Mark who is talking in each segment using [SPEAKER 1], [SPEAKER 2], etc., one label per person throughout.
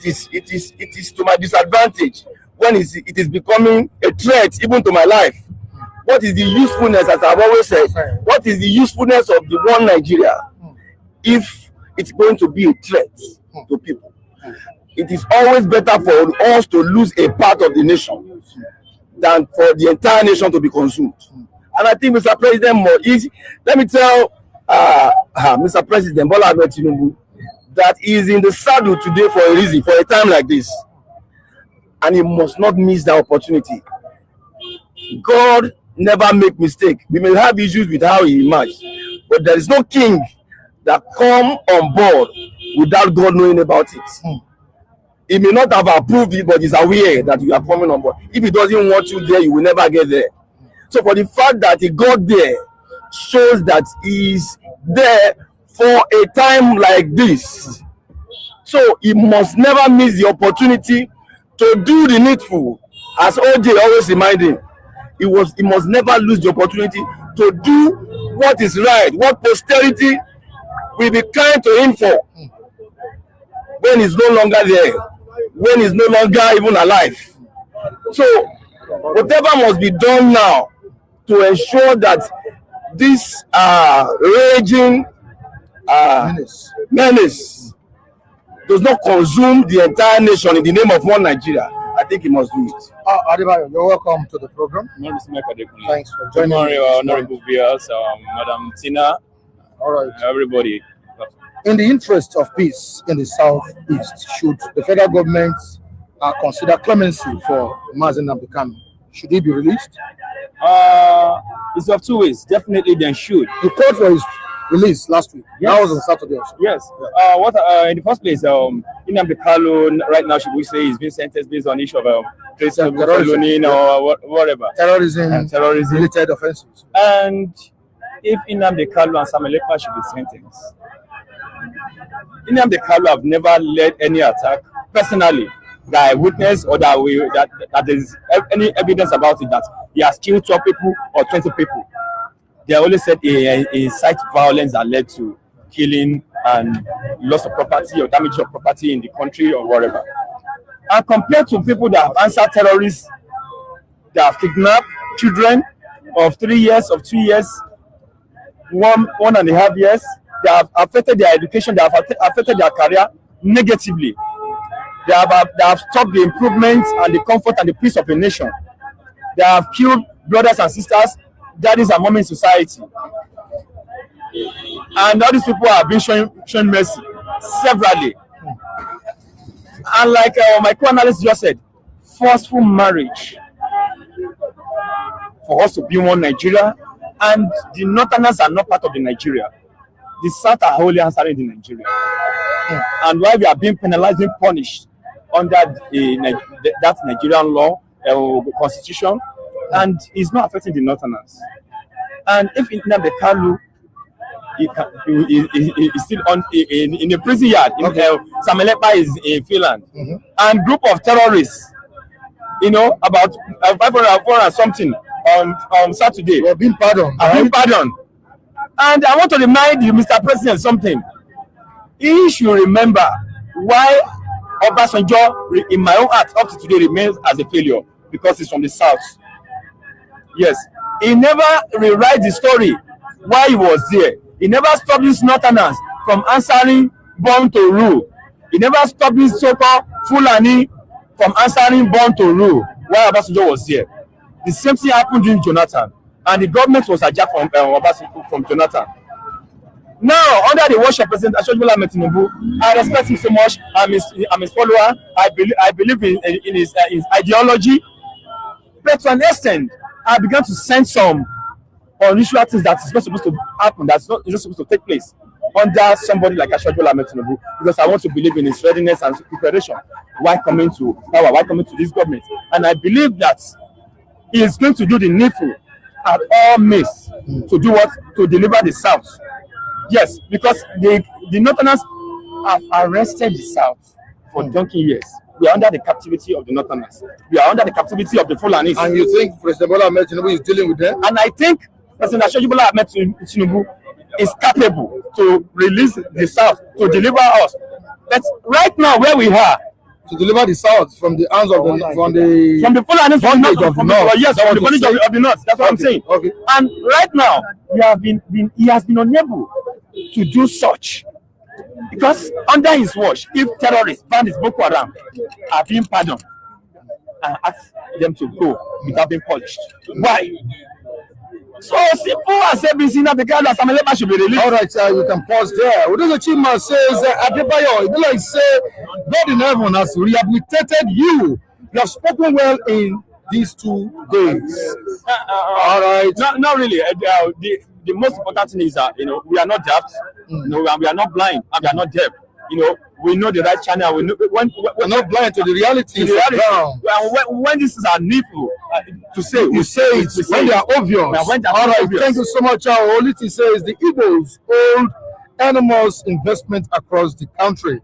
[SPEAKER 1] it is to my disadvantage when it is becoming a threat even to my life. What is the usefulness, as I've always said, what is the usefulness of the one Nigeria if it's going to be a threat to people? It is always better for us to lose a part of the nation than for the entire nation to be consumed. And I think Mr. President, let me tell Mr. President Bola Ahmed Tinubu that he is in the saddle today for a reason, for a time like this. And he must not miss the opportunity. God never make mistake. We may have issues with how he emerged, but there is no king that come on board without God knowing about it. He may not have approved it, but he's aware that you are coming on board. If he doesn't want you there, you will never get there. So for the fact that he got there shows that he's there for a time like this. So he must never miss the opportunity to do the needful. As OJ always reminded him, he must never lose the opportunity to do what is right, what posterity will be kind to him for when he's no longer there, when he's no longer even alive. So whatever must be done now to ensure that this raging menace does not consume the entire nation in the name of one Nigeria, I think he must do it.
[SPEAKER 2] Adebayo, you're welcome to the program. Thanks for joining us.
[SPEAKER 3] Honorable viewers, Madam Tina,
[SPEAKER 2] all right,
[SPEAKER 3] everybody.
[SPEAKER 2] In the interest of peace in the southeast, should the federal government consider clemency for Mazen Nnamdi Kanu? Should he be released?
[SPEAKER 3] It's of two ways. Definitely, they should.
[SPEAKER 2] You called for his release last week.
[SPEAKER 3] Yes.
[SPEAKER 2] That was on Saturday also.
[SPEAKER 3] Yes. Yeah. In the first place, Nnamdi Kanu right now, should we say, he's been sentenced based on issue of terrorism or whatever.
[SPEAKER 2] Terrorism related offenses.
[SPEAKER 3] And if Nnamdi Kanu and Samuel Ekpa should be sentenced, Nnamdi Kanu have never led any attack personally that I witnessed or that there is any evidence about it that he has killed 12 people or 20 people. They only said a site violence that led to killing and loss of property or damage of property in the country or whatever. And compared to people that have answered terrorists, that have kidnapped children of 3 years, of 2 years, 1.5 years, they have affected their education, they have affected their career negatively. They have stopped the improvement and the comfort and the peace of a nation. They have killed brothers and sisters, daddies and mommies in society. And all these people have been showing mercy severally. And like my co-analyst just said, forceful marriage for us to be one Nigeria, and the Northerners are not part of the Nigeria. The South are wholly answering the Nigeria. And why we are being penalized and punished under that Nigerian law, constitution, and it's not affecting the Northerners. And if Nnamdi Kanu is still in the prison yard, Samuel Ekpa is in Finland, and group of terrorists, about 500 and something on Saturday,
[SPEAKER 2] have been pardoned.
[SPEAKER 3] And I want to remind you, Mr. President, something. He should remember why Obasanjo, in my own heart, up to today remains as a failure, because he's from the South. Yes, he never rewrite the story why he was there. He never stopped these Northerners from answering born to rule. He never stopped these so-called Fulani from answering born to rule while Obasanjo was there. The same thing happened during Jonathan, and the government was hijacked from Obasanjo, from Jonathan. Now, under the watch of President Bola Ahmed Tinubu, I respect him so much. I'm his follower. I believe in his ideology. But to an extent, I began to sense some unusual things that is not supposed to happen, that's not supposed to take place under somebody like Bola Ahmed Tinubu, because I want to believe in his readiness and preparation while coming to power, while coming to this government. And I believe that he is going to do the needful at all means to do what? To deliver the South. Yes, because the Northerners have arrested the South for donkey years. We are under the captivity of the Northerners. We are under the captivity of the Fulanis.
[SPEAKER 2] And you think President Bola Ahmed Tinubu is dealing with them?
[SPEAKER 3] And I think President Bola Ahmed Tinubu is capable to release the South, to deliver us. But right now, where we are,
[SPEAKER 2] to deliver the south from the hands of the
[SPEAKER 3] from the Fulani
[SPEAKER 2] bondage of the north.
[SPEAKER 3] Yes, from the bondage of the north. That's what I'm saying.
[SPEAKER 2] Okay.
[SPEAKER 3] And right now, he has been unable to do such because under his watch, if terrorists, bandits, Boko Haram are being pardoned and ask them to go without being punished, why? So simple as ABC now the kind of Sameleba should be released.
[SPEAKER 2] All right, you can pause there. Odozo Chima says, Adebayo, it like say God in heaven has rehabilitated you. You have spoken well in these 2 days. All right.
[SPEAKER 3] Not really. The most important thing is that we are not deaf, we are not blind, and we are not deaf. We know the right channel. We know
[SPEAKER 2] we're not blind to the reality.
[SPEAKER 3] When this is a needful to say,
[SPEAKER 2] we say it when they are obvious. All right, obvious. Thank you so much. Oliti says the Igbos hold enormous investment across the country.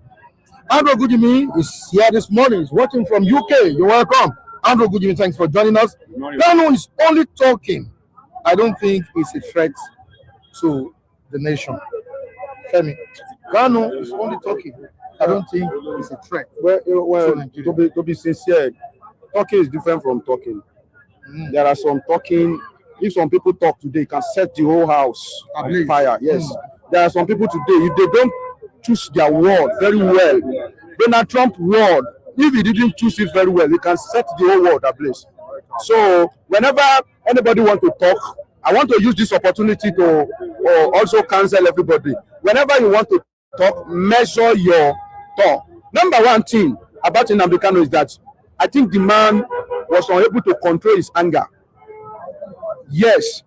[SPEAKER 2] Andrew Gudimi is here this morning. He's watching from UK. You're welcome. Andrew Gudimi, thanks for joining us. Gano is only talking. I don't think it's a threat to the nation. Femi, Gano is only talking. I don't think it's a threat.
[SPEAKER 4] Well, to be sincere, talking is different from talking. There are some talking. If some people talk today, it can set the whole house on fire. Yes. There are some people today, if they don't choose their word very well, Donald Trump's word, if he didn't choose it very well, it can set the whole world ablaze. So whenever anybody wants to talk, I want to use this opportunity to also counsel everybody. Whenever you want to talk, measure your talk. Number one thing about Nnamdi Kanu is that I think the man was unable to control his anger. Yes,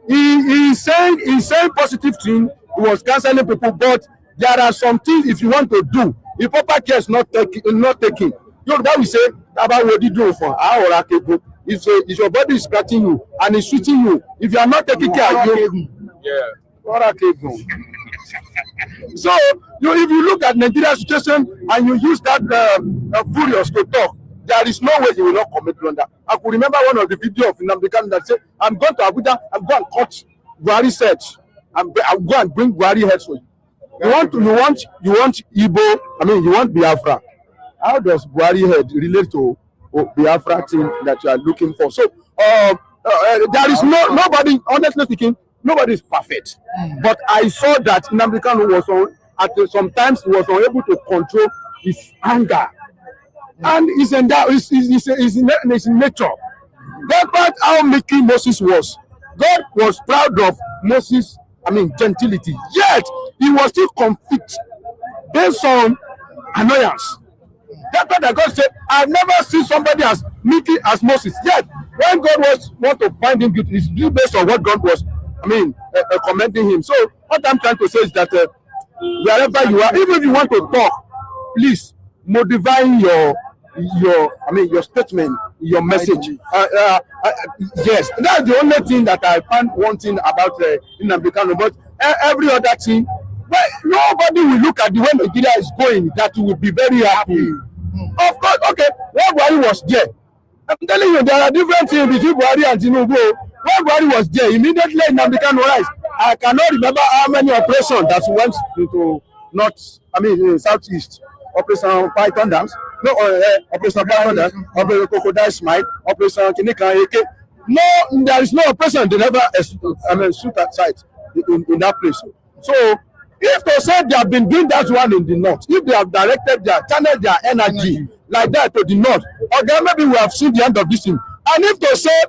[SPEAKER 4] he's saying positive thing. He was canceling people, but there are some things if you want to do, if proper care is not taken. You know that we say about what you do for our people. If your body is scratching you and it's shooting you, if you are not taking care of you, so if you look at Nigeria's situation and you use that furious to talk, there is no way you will not commit blunder. I could remember one of the video of Nnamdi Kanu that said, "I'm going to Abuja, I'm going to cut Buhari search, I'll go and bring Buhari heads for you." You want Igbo, you want Biafra. How does Buhari head relate to Biafra thing that you are looking for? So there is nobody, honestly speaking, nobody is perfect. But I saw that Nnamdi Kanu sometimes he was unable to control his anger. And it's in nature. Despite how meek Moses was, God was proud of Moses' gentility. Yet he was still conflict based on annoyance. That's why God said, I've never seen somebody as meek as Moses. Yet when God want to find him guilty, it's based on what God was commending him. So what I'm trying to say is that wherever you are, even if you want to talk, please modify your statement, your message. Yes, that's the only thing that I find one thing about Nnamdi Kanu. But every other thing, well, nobody will look at the way Nigeria is going that will be very happy. Of course, okay, when Buhari was there, I'm telling you, there are different things between Buhari and Tinubu. When Buhari was there, immediately Nnamdi Kanu rise. I cannot remember how many operations that went into southeast. Operation Python Dams, Operation Python Dams, Operation Crocodile Smile, Operation Kinika Eke. No, there is no operation they never shoot at sight in that place. So, if they say they have been doing that one in the north, if they have channeled their energy like that to the north, okay, maybe we have seen the end of this thing. And if they say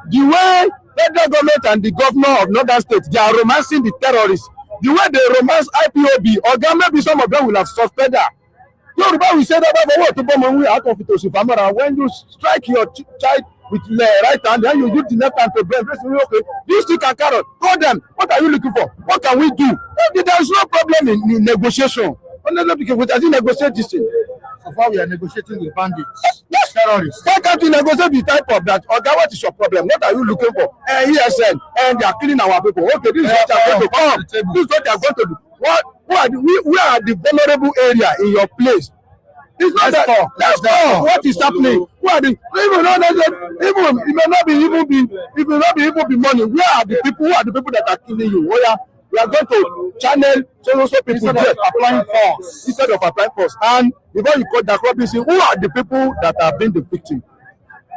[SPEAKER 4] the way federal government and the governor of northern states, they are romancing the terrorists, the way they romance IPOB, okay, maybe some of them will have suspended. Yoruba will say that out of it, when you strike your child with the right hand, then you use the left hand to blame. Okay, these two can carry. Call them. What are you looking for? What can we do? There is no problem in negotiation. We can negotiate this thing.
[SPEAKER 2] So far, we are negotiating with bandits.
[SPEAKER 4] Yes, terrorists. Why can't you negotiate the type of that? Okay, what is your problem? What are you looking for? ESN, and they are killing our people. Okay, this is what they are going to come. This is what they are going to do. Where are the vulnerable area in your place? It's not that. Let's go. What is happening? Who are the it may not be money. Where are the people? Who are the people that are killing you? we are going to channel so people
[SPEAKER 2] instead of applying force.
[SPEAKER 4] Instead of applying force. And before you call that rubbish, who are the people that have been the victim?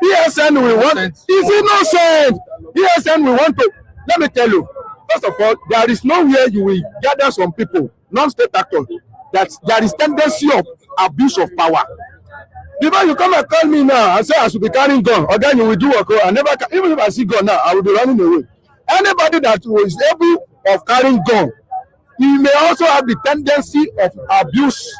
[SPEAKER 4] PSN we want is innocent. PSN we want to. Let me tell you. First of all, there is nowhere you will gather some people, non-state actors, that there is tendency of abuse of power. Before you come and call me now and say I should be carrying gun, or then you will do work. I never, even if I see gun now, I will be running away. Anybody that is able of carrying gun, he may also have the tendency of abuse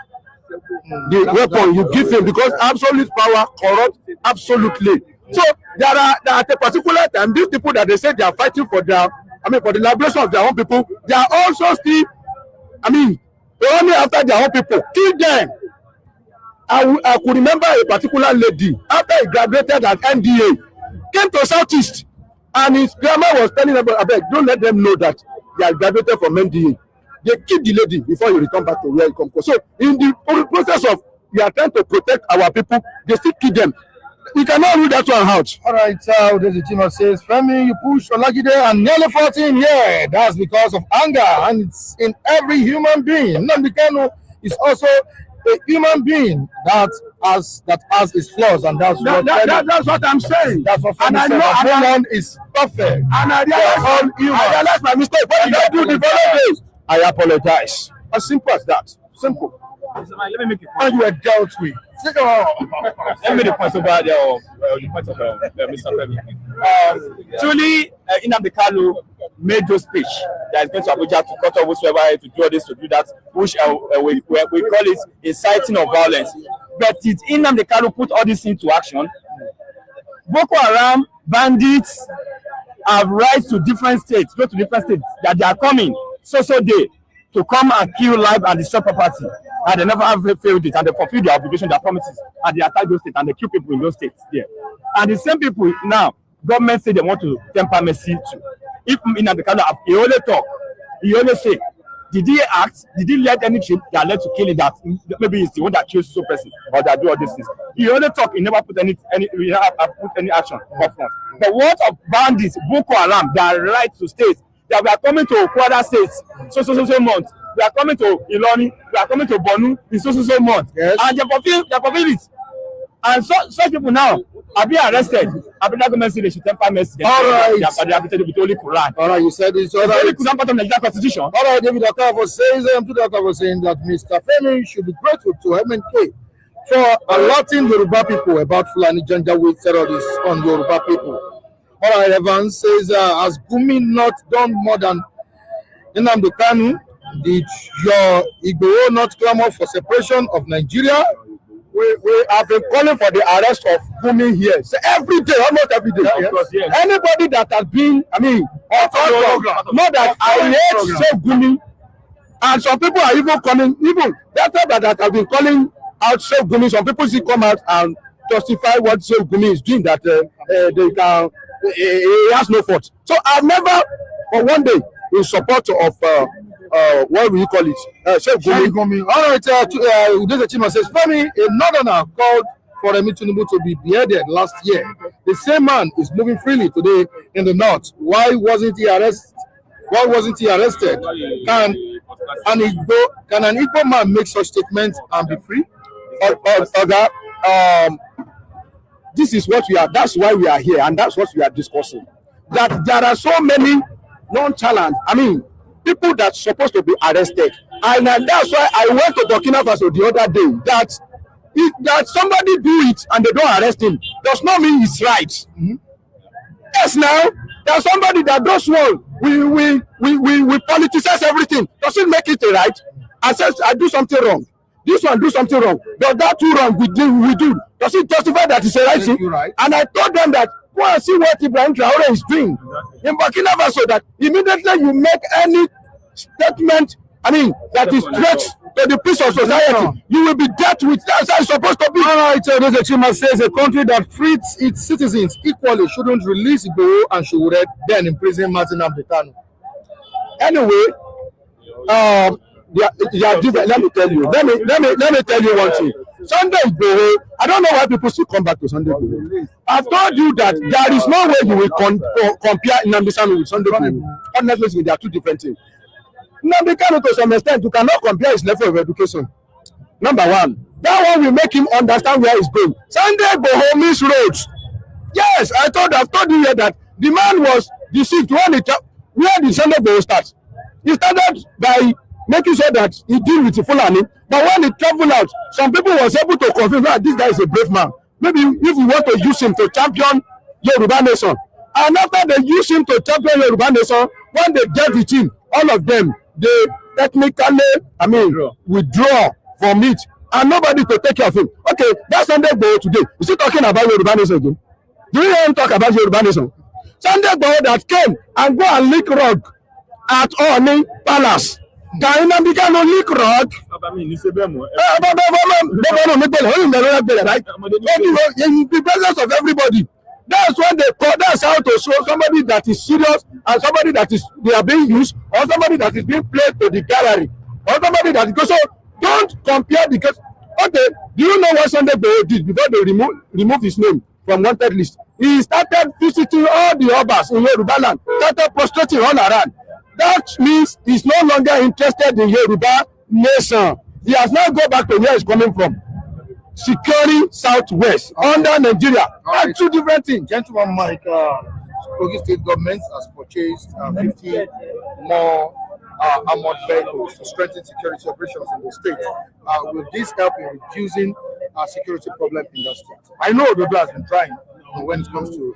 [SPEAKER 4] the weapon you give him, because absolute power corrupt absolutely. So there are at a particular time, these people that they say they are fighting for their, for the liberation of their own people, they are also still, only after their own people. Kill them. I could remember a particular lady after he graduated at NDA, came to Southeast, and his grandma was telling them, "Abeg, don't let them know that they are graduated from NDA." They keep the lady before you return back to where you come from. So in the process of we are trying to protect our people, they still kill them. We cannot rule that one out.
[SPEAKER 2] All right, the team says, Femi, you push Olagide and nearly 14 here. That's because of anger, and it's in every human being. Nnamdi Kanu is also a human being that has its flaws, and that's
[SPEAKER 4] what I'm saying.
[SPEAKER 2] That's what
[SPEAKER 4] and I know
[SPEAKER 2] no one is perfect.
[SPEAKER 4] And I realize my mistake. What did I do the following days? I apologize. As simple as that. Simple.
[SPEAKER 3] Let me make it.
[SPEAKER 4] And you were dealt with.
[SPEAKER 3] Let me make the point over there. The point of Mr. Femi. Truly, Nnamdi Kanu made those speech that is going to Abuja to cut off whatsoever, to do this, to do that, which we call it inciting of violence. But did Nnamdi Kanu put all this into action? Boko Haram bandits have rights to different states, go to different states that they are coming so day to come and kill life and destroy property, and they never have failed it, and they fulfill their obligation, their promises, and they attack those states and they kill people in those states there. And the same people now, government say they want to temper mercy too. If Nnamdi Kanu, he only talk, he only say, did he act? Did he let anything that led to killing that maybe it's the one that kills so person or that do all these things? He only talk, he never put any action up front. But what of bandits, Boko Haram, their right to states, that we are coming to Kwara states so month, we are coming to Ilani, we are coming to Borno in so month, yes. And they fulfill it. And such people now are being arrested. Abidjan government say they should temper mercy.
[SPEAKER 2] All right.
[SPEAKER 3] They are with the Holy Quran.
[SPEAKER 2] All right, you said it's all right.
[SPEAKER 3] It's Quran part of the Nigerian Constitution. All
[SPEAKER 2] right, David Akavo says, was saying that Mr. Femi should be grateful to MNK for alerting Yoruba people about Fulani Janjaweed terrorists on Yoruba people. All right, Evans says, has Gumi not done more than Nnamdi Kanu? Did your Igbo not clamor for separation of Nigeria?
[SPEAKER 4] We have been calling for the arrest of Gumi here. So every day, almost every day. Yes. Anybody that has been, know that I hate Save Gumi. And some people are even coming, even that have been calling out Save Gumi. Some people still come out and justify what Save Gumi is doing, that they can. He has no fault. So I've never, for one day, in support of what will you call it? Save Gumi.
[SPEAKER 2] All right, the team says, Femi, a northerner called for Remi Tinubu to be beheaded last year. The same man is moving freely today in the north. Why wasn't he arrested? Can an Igbo man make such statements and be free?
[SPEAKER 4] This is what we are, that's why we are here, and that's what we are discussing. That there are so many nonchalant, people that's supposed to be arrested. And that's why I went to Burkina Faso the other day, that somebody do it and they don't arrest him does not mean it's right. Mm-hmm. Yes, now, there's somebody that does one, we politicize everything. Does it make it right? I says, I do something wrong. This one do something wrong. Does that too wrong we do? Does it justify that it's a right thing?
[SPEAKER 2] Right.
[SPEAKER 4] And I told them that go and see what Ibrahim Traore is doing in Burkina Faso, that immediately you make any statement, that is threat to the peace of society, you will be dealt with. That's how it's supposed to be.
[SPEAKER 2] All right, Mr. Chima says a country that treats its citizens equally shouldn't release Igboho and Sowore, then imprison Martin Nnamdi Kanu.
[SPEAKER 4] Anyway, let me tell you. Let me tell you one thing. Sunday Igboho, I don't know why people still come back to Sunday Igboho. I've told you that there is no way you will compare Nnamdi Kanu with Sunday Igboho. Honestly, they are two different things. Nnamdi Kanu, to some extent, you cannot compare his level of education. Number one, that one will make him understand where he's going. Sunday Igboho miss roads. Yes, I've told you here that the man was deceived when where the Sunday Igboho starts. He started by making sure that he deal with the Fulani, but when he traveled out, some people was able to confirm that this guy is a brave man. Maybe if we want to use him to champion Yoruba nation, and after they use him to champion Yoruba nation, when they get with him, all of them, they technically, withdraw from it, and nobody to take care of him. Okay, that's Sunday Igboho today. Is he talking about Yoruba nation again? Do you hear him talk about Yoruba nation? Sunday Igboho that came and go and lick rug at Oni Palace. Can Nnamdi Kanu lick rug? In the presence of everybody. That's when they call. That's how to show somebody that is serious and somebody that is they are being used, or somebody that is being played to the gallery, or somebody that goes. So don't compare the case. Okay, do you know what Sunday Igboho did before they remove his name from wanted list? He started visiting all the Obas in Yoruba land, started prostrating all around. That means he's no longer interested in Yoruba nation. He has now go back to where he's coming from. Securing Southwest under Nigeria.
[SPEAKER 2] Right.
[SPEAKER 4] Two different things.
[SPEAKER 2] Gentleman Mike, Kogi State government has purchased 50 more armored vehicles to strengthen security operations in the state. Will this help in reducing security problem in the state? I know Ododo has been trying when it comes to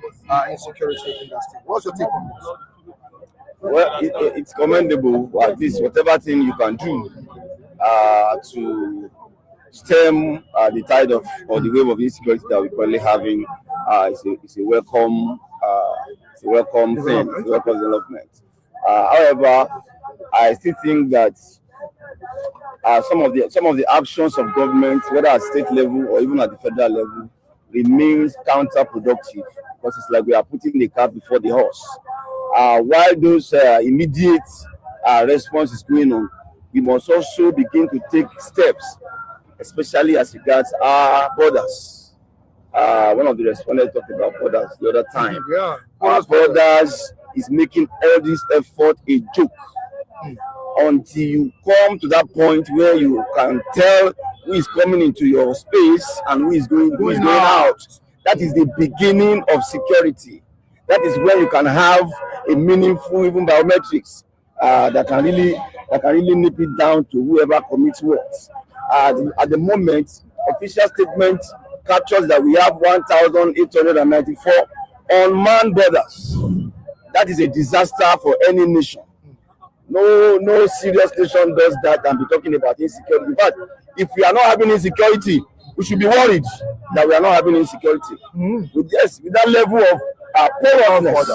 [SPEAKER 2] insecurity in the state. What's your take on this?
[SPEAKER 1] Well, it's commendable, at least whatever thing you can do to stem the tide of or the wave of insecurity that we're currently having. It's a welcome thing, it's a welcome development. However, I still think that some of the actions of government, whether at state level or even at the federal level, remains counterproductive, because it's like we are putting the cart before the horse. While those immediate response is going on, we must also begin to take steps, especially as regards our borders. One of the respondents talked about borders the other time.
[SPEAKER 2] Yeah.
[SPEAKER 1] Our borders is making all this effort a joke. Until you come to that point where you can tell who is coming into your space and who is going out. That is the beginning of security. That is where you can have a meaningful even biometrics that can really nip it down to whoever commits what. At the moment, official statement captures that we have 1,894 unmanned borders. That is a disaster for any nation. No serious nation does that and be talking about insecurity. In fact, if we are not having insecurity, we should be worried that we are not having insecurity. With that level of porousness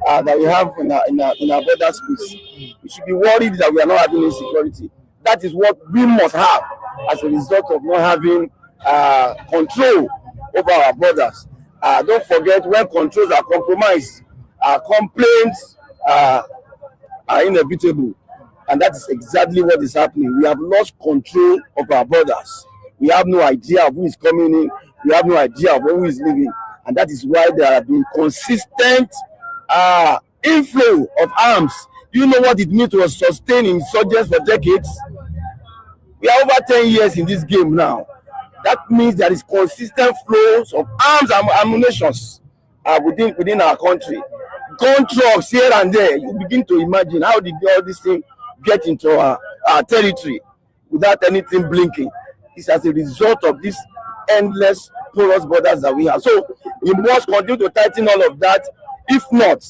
[SPEAKER 1] that we have in our border space, we should be worried that we are not having insecurity. That is what we must have as a result of not having control over our borders. Don't forget, when controls are compromised, complaints are inevitable, and that is exactly what is happening. We have lost control of our borders. We have no idea of who is coming in. We have no idea of who is leaving, and that is why there have been consistent inflow of arms. Do you know what it means to sustain insurgents for decades? We are over 10 years in this game now. That means there is consistent flows of arms and ammunition within our country. Gun trucks here and there. You begin to imagine, how did all these things get into our territory without anything blinking? It's as a result of these endless porous borders that we have. So we must continue to tighten all of that. If not,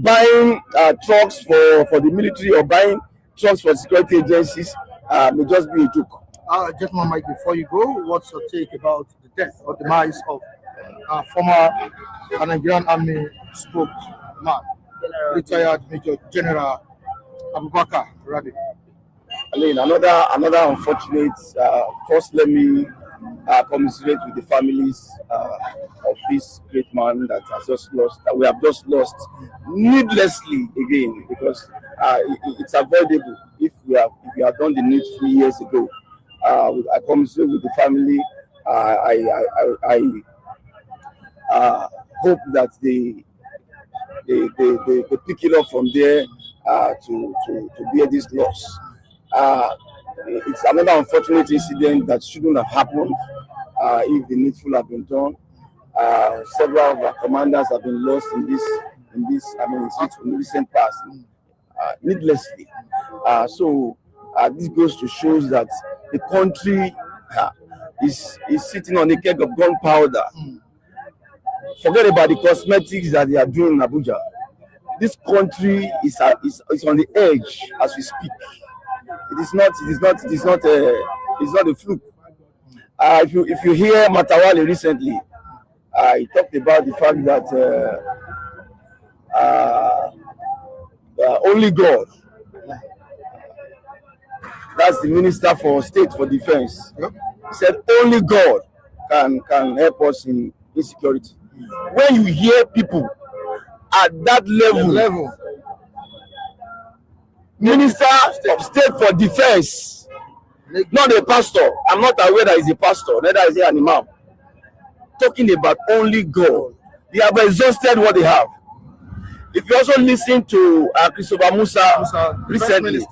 [SPEAKER 1] buying trucks for the military or buying trucks for security agencies may just be a joke.
[SPEAKER 2] Gentleman Mike, before you go, what's your take about the death or demise of former Nigerian Army spokesman, retired Major General Abubakar Rabi?
[SPEAKER 1] I mean, another unfortunate. First, let me commiserate with the families of this great man that we have just lost needlessly again, because it's avoidable. If we have done the needful years ago, I commiserate with the family. I hope that they pick it up from there to bear this loss. It's another unfortunate incident that shouldn't have happened if the needful had been done. Several of our commanders have been lost in this. In recent past, needlessly. So this goes to show that the country is sitting on a keg of gunpowder. Forget about the cosmetics that they are doing in Abuja. This country is on the edge as we speak. It's not a fluke. If you hear Matawale recently, he talked about the fact that only God, that's the Minister for State for Defense, he said only God can help us in insecurity. When you hear people at that level, Minister of State for Defense, not a pastor, I'm not aware that he's a pastor, neither is he an imam, talking about only God, they have exhausted what they have. If you also listen to Christopher Musa recently,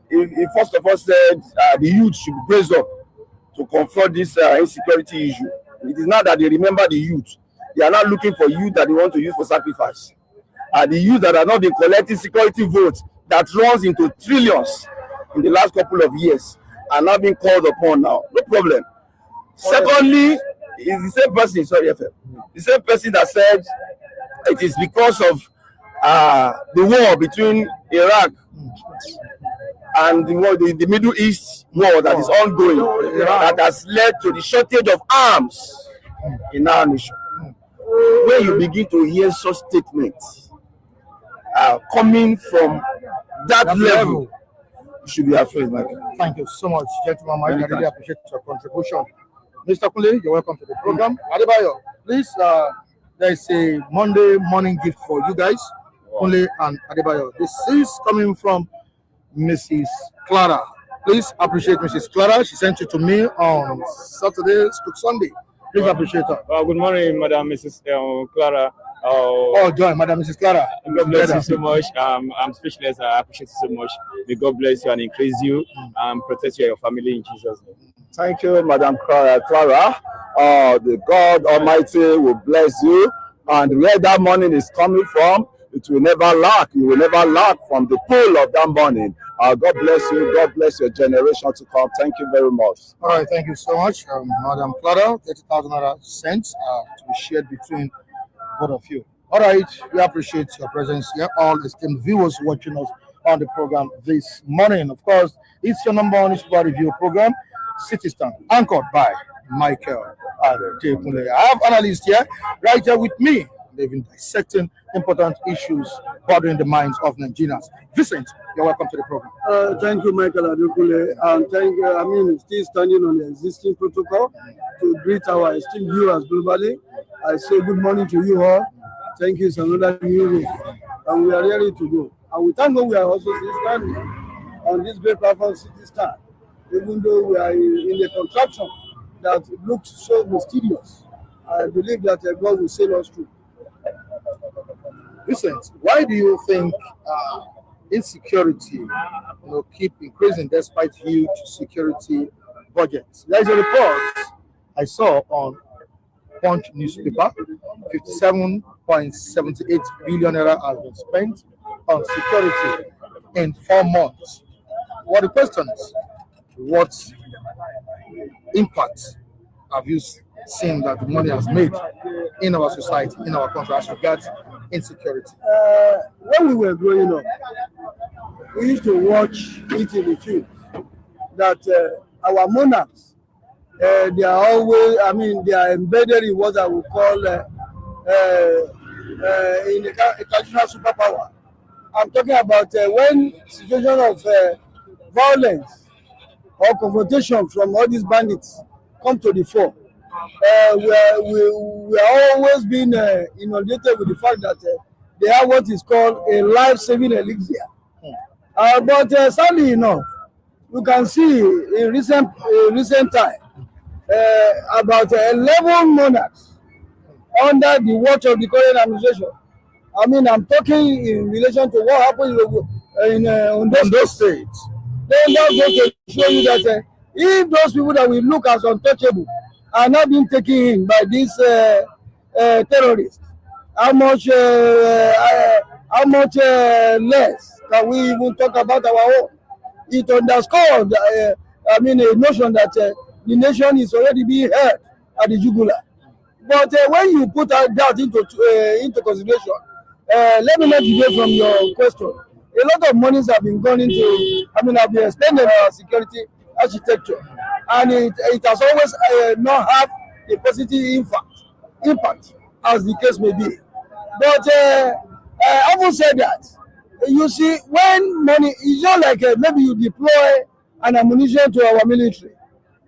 [SPEAKER 1] he first of all said the youth should brace up to confront this insecurity issue. It is not that they remember the youth. They are not looking for youth that they want to use for sacrifice. The youth that are not been collecting security votes that runs into trillions in the last couple of years are not being called upon now. No problem. Secondly, is the same person, the same person that said it is because of the war between Iraq and the Middle East war that is ongoing that has led to the shortage of arms in our nation. When you begin to hear such statements coming from that level, you should be afraid, Michael.
[SPEAKER 2] Thank you so much, gentlemen. I really appreciate your contribution. Mr. Kunle, you're welcome to the program. Adebayo, please, there is a Monday morning gift for you guys, Kunle and Adebayo. This is coming from Mrs. Clara. Please appreciate Mrs. Clara. She sent it to me on Saturday to Sunday. Please appreciate her.
[SPEAKER 3] Good morning, Madam Mrs. Clara.
[SPEAKER 2] Joy, Madam Mrs. Clara.
[SPEAKER 3] God bless you so much. I'm speechless. I appreciate you so much. May God bless you and increase you and protect you and your family in Jesus' name.
[SPEAKER 1] Thank you, Madam Clara. The God Almighty will bless you, and where that money is coming from, it will never lack. You will never lack from the pool of that money. God bless you. God bless your generation to come. Thank you very much.
[SPEAKER 2] All right, thank you so much, Madam Clara. 30,000 cents to be shared between both of you. All right, we appreciate your presence here, all esteemed viewers watching us on the program this morning. Of course, it's your number one newspaper review program, Citizen, anchored by Michael J. Kunle. I have analysts here, right here with me. They've been dissecting important issues bothering the minds of Nigerians. Vincent, you're welcome to the program.
[SPEAKER 5] Thank you, Michael Adekule, and thank you. Still standing on the existing protocol to greet our esteemed viewers globally. I say good morning to you all. Thank you. It's another new week, and we are ready to go. And we thank God we are also still standing on this great platform, City Star, even though we are in a contraction that looks so mysterious. I believe that God will sail us through.
[SPEAKER 2] Vincent, why do you think insecurity keep increasing despite huge security budgets? There is a report I saw on Punch newspaper, 57.78 billion naira has been spent on security in 4 months. What the question is, what impact have you seen that the money has made in our society, in our country, as regards insecurity?
[SPEAKER 5] When we were growing up, we used to watch it in the film that our monarchs, they are always, they are embedded in what I would call in a traditional superpower. I'm talking about when situation of violence or confrontation from all these bandits come to the fore. We are always being inundated with the fact that they have what is called a life-saving elixir. But sadly enough, you can see in recent time about 11 monarchs under the watch of the current administration I mean, I'm talking in relation to what happened in Ondo State. Then that goes to show you that if those people that we look as untouchable are not being taken in by these terrorists, how much less can we even talk about our own? It underscores, I mean, a notion that the nation is already being held at the jugular. But when you put that into consideration, let me not deviate from your question. A lot of monies have been gone into, I mean, have been expended on our security architecture, and it has always not had a positive impact, as the case may be. But having said that, you see, when money, it's not like maybe you deploy an ammunition to our military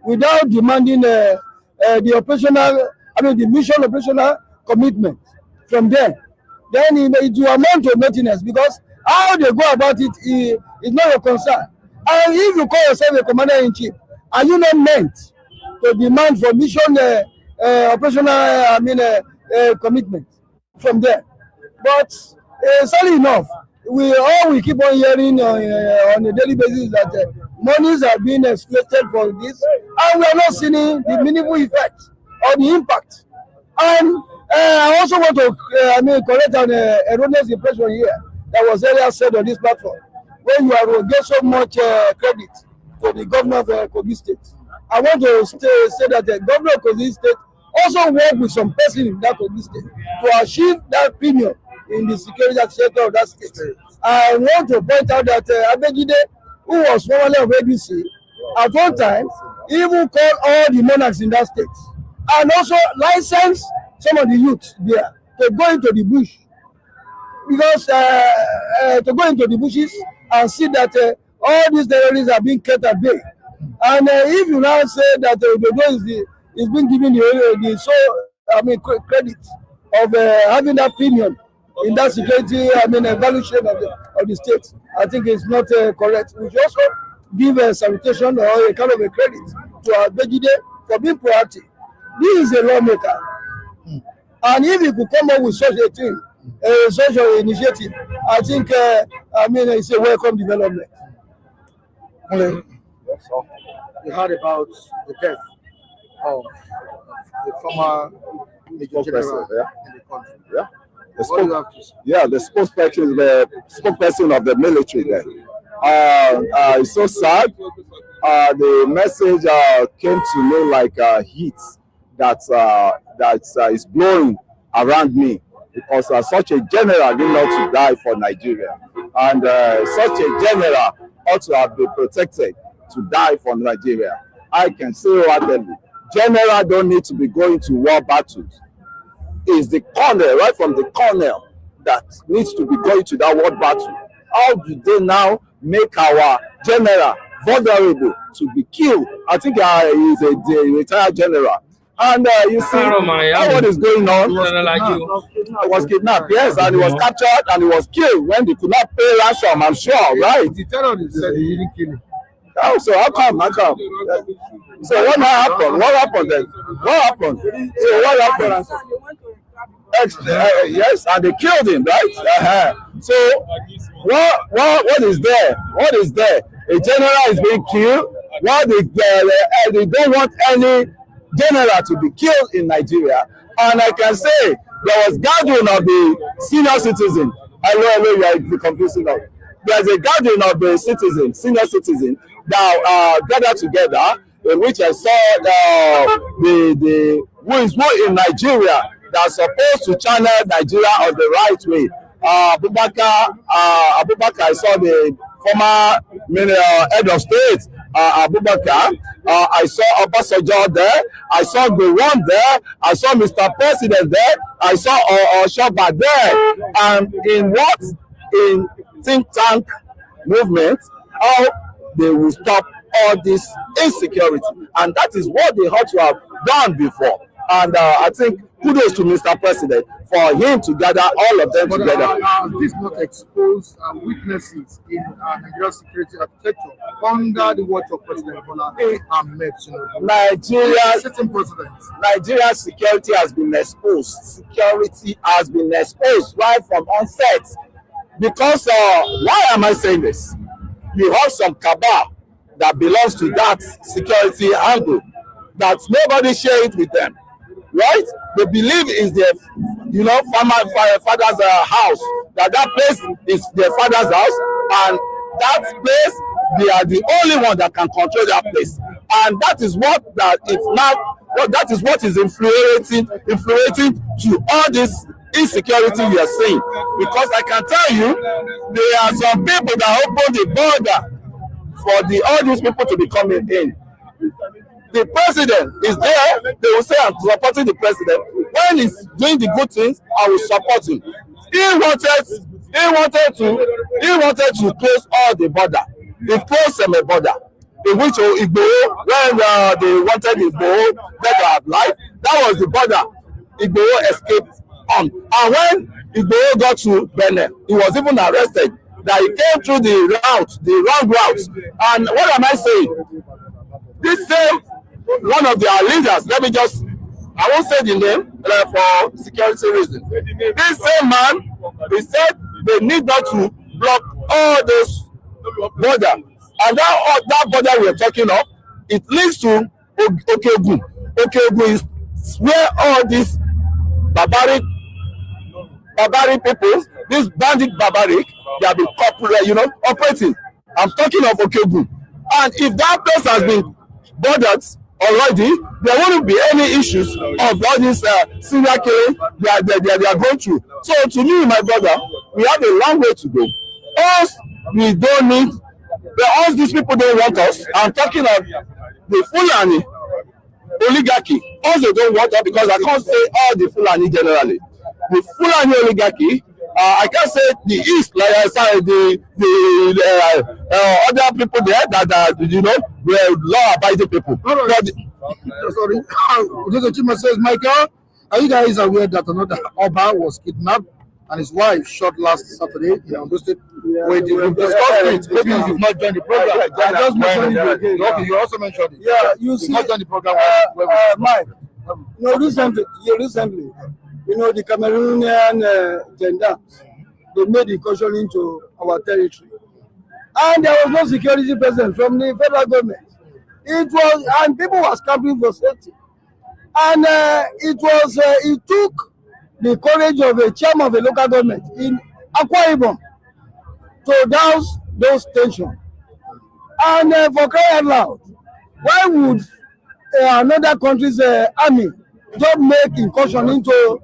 [SPEAKER 5] without demanding the operational, I mean, the mission operational commitment from them. Then it will amount to nothingness, because how they go about it is not your concern. And if you call yourself a commander-in-chief, are you not meant to demand for mission operational, I mean, commitment from them? But sadly enough, we keep on hearing on a daily basis that monies are being exploited for this, and we are not seeing the meaningful effect or the impact. And I also want to correct an erroneous impression here that was earlier said on this platform, when you are gave so much credit to the governor of Kogi State. I want to say that the governor of Kogi State also worked with some person in that Kogi State to achieve that premium in the security sector of that state. I want to point out that Abejide, who was formerly of ADC, at one time even called all the monarchs in that state, and also licensed some of the youth there to go into the bush, because to go into the bushes and see that all these terrorists are being kept at bay. And if you now say that Odo is being given the credit of having that premium in that security, evaluation of the state, I think it's not correct. We should also give a salutation or a kind of a credit to Abejide for being proactive. This is a lawmaker, and if he could come up with such a thing, such an initiative, I think it's a welcome development.
[SPEAKER 2] We heard about the death of the former Major General in the country.
[SPEAKER 1] Yeah.
[SPEAKER 2] The
[SPEAKER 1] spokesperson of the military there. It's so sad. The message came to me like heat that is blowing around me, because such a general did not to die for Nigeria, and such a general ought to have been protected to die for Nigeria. I can say whatever. General don't need to be going to war battles. It's the colonel, right from the colonel, that needs to be going to that war battle. How do they now make our general vulnerable to be killed? I think he's a retired general. And you see what is going on. He was kidnapped, yes, and he was captured and he was killed when they could not pay ransom, I'm sure, right?
[SPEAKER 2] The terrorist said he didn't kill him.
[SPEAKER 1] Oh, so how come? So what happened? What happened then? What happened? So what happened? Yes, and they killed him, right? So what is there? What is there? A general is being killed. What is there? They don't want any general to be killed in Nigeria. And I can say there was gathering of the senior citizen. I know you are confusing now. There's a gathering of the senior citizen that gathered together, in which I saw the who is who in Nigeria that are supposed to channel Nigeria on the right way. Abubakar, I saw the former head of state, Abubakar. I saw Obasanjo there. I saw Goverment there. I saw Mr. President there. I saw Oshaba there. And in think tank movement, how they will stop all this insecurity, and that is what they ought to have done before. And I think kudos kudos to Mr. President for him to gather all of them together.
[SPEAKER 2] This not expose weaknesses in Nigerian security architecture under the watch of President Bola Ahmed Tinubu.
[SPEAKER 1] Nigeria's security has been exposed. Security has been exposed right from onset. Because why am I saying this? You have some cabal that belongs to that security angle that nobody share it with them, right? They believe is their, father's house. That place is their father's house, and that place they are the only one that can control that place, and that is what that is what is influencing to all this insecurity we are seeing. Because I can tell you, there are some people that open the border for all these people to be coming in. The president is there. They will say, I'm supporting the president. When he's doing the good things, I will support him. He wanted to close all the border. He closed the border. In which Igboho, when they wanted Igboho dead or alive, that was the border Igboho escaped on. And when Igboho got to Benin, he was even arrested. That he came through the wrong route. And what am I saying? This same one of their leaders, I won't say the name for security reasons. This same man, he said they need not to block all those border. And that border we are talking of, it leads to Okeogun. Okeogun is where all these barbaric people, this bandit barbaric, they have been operating. I'm talking of Okeogun. And if that place has been bordered already, there won't be any issues of all this serial killing they are going through. So to me, my brother, we have a long way to go. We don't need, all these people don't want us. I'm talking of the Fulani oligarchy. Also don't want us, because I can't say all the Fulani generally. The Fulani oligarchy, I can't say the East, like I said, the other people there that were law-abiding people.
[SPEAKER 2] Sorry, the Chima says, Michael, are you guys aware that another Oba was kidnapped and his wife shot last Saturday in Ondo State? We've discussed it. Maybe you've not joined the program. I just mentioned it again. Okay, you also mentioned it.
[SPEAKER 5] Yeah, you see,
[SPEAKER 2] not joined the program.
[SPEAKER 5] Mike, recently, the Cameroonian gendarmes, they made incursion into our territory, and there was no security present from the federal government. And people were camping for safety, and it took the courage of a chairman of a local government in Akwa Ibom to douse those tensions. And for crying out loud, why would another country's army just make incursion into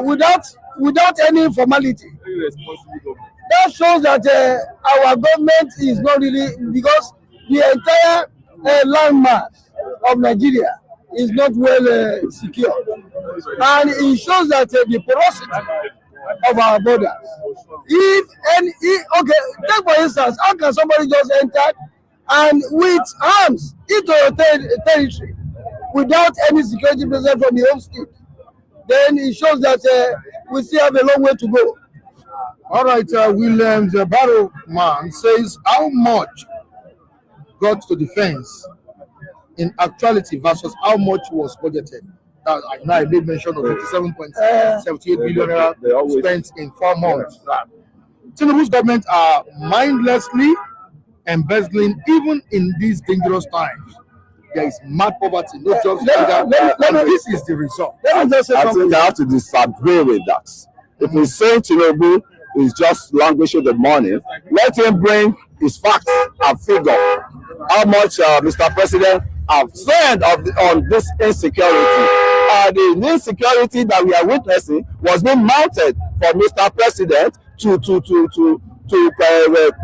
[SPEAKER 5] without any formality? That shows that our government is not really, because the entire landmass of Nigeria is not well secure, and it shows that the porosity of our borders. Take for instance, how can somebody just enter and with arms into your territory without any security presence from the home state? Then it shows that we still have a long way to go.
[SPEAKER 2] All right, Williams, the barrel man says, how much got to defense in actuality versus how much was budgeted? I made mention of 57.78 billion spent in 4 months. Tinubu's government are mindlessly embezzling even in these dangerous times. There is mad poverty, no jobs. This is the result.
[SPEAKER 1] I think I have to disagree with that. If he's saying Tinubu is just languishing the money, let him bring his facts and figure how much Mr. President have spent on this insecurity. The insecurity that we are witnessing was being mounted for Mr. President to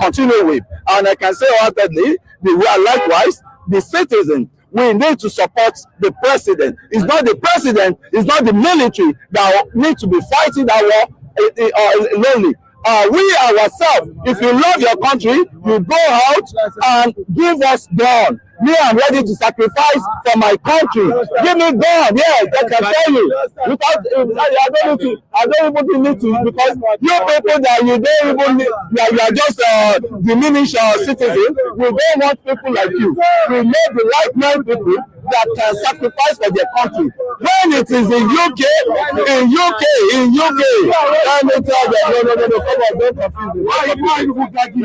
[SPEAKER 1] continue with. And I can say wholeheartedly, likewise, the citizen, we need to support the president. It's not the president, it's not the military that need to be fighting that war lonely. We ourselves, if you love your country, you go out and give us gun. Me, I'm ready to sacrifice for my country. Give me God, yes, I can tell you. Without, I don't even need to, because you people that you don't even need, you are just diminished citizens. We don't want people like you. We need the like-minded people that can sacrifice for their country. When it is in UK, let me tell them, no, come on, don't confuse me. Why are you gagging?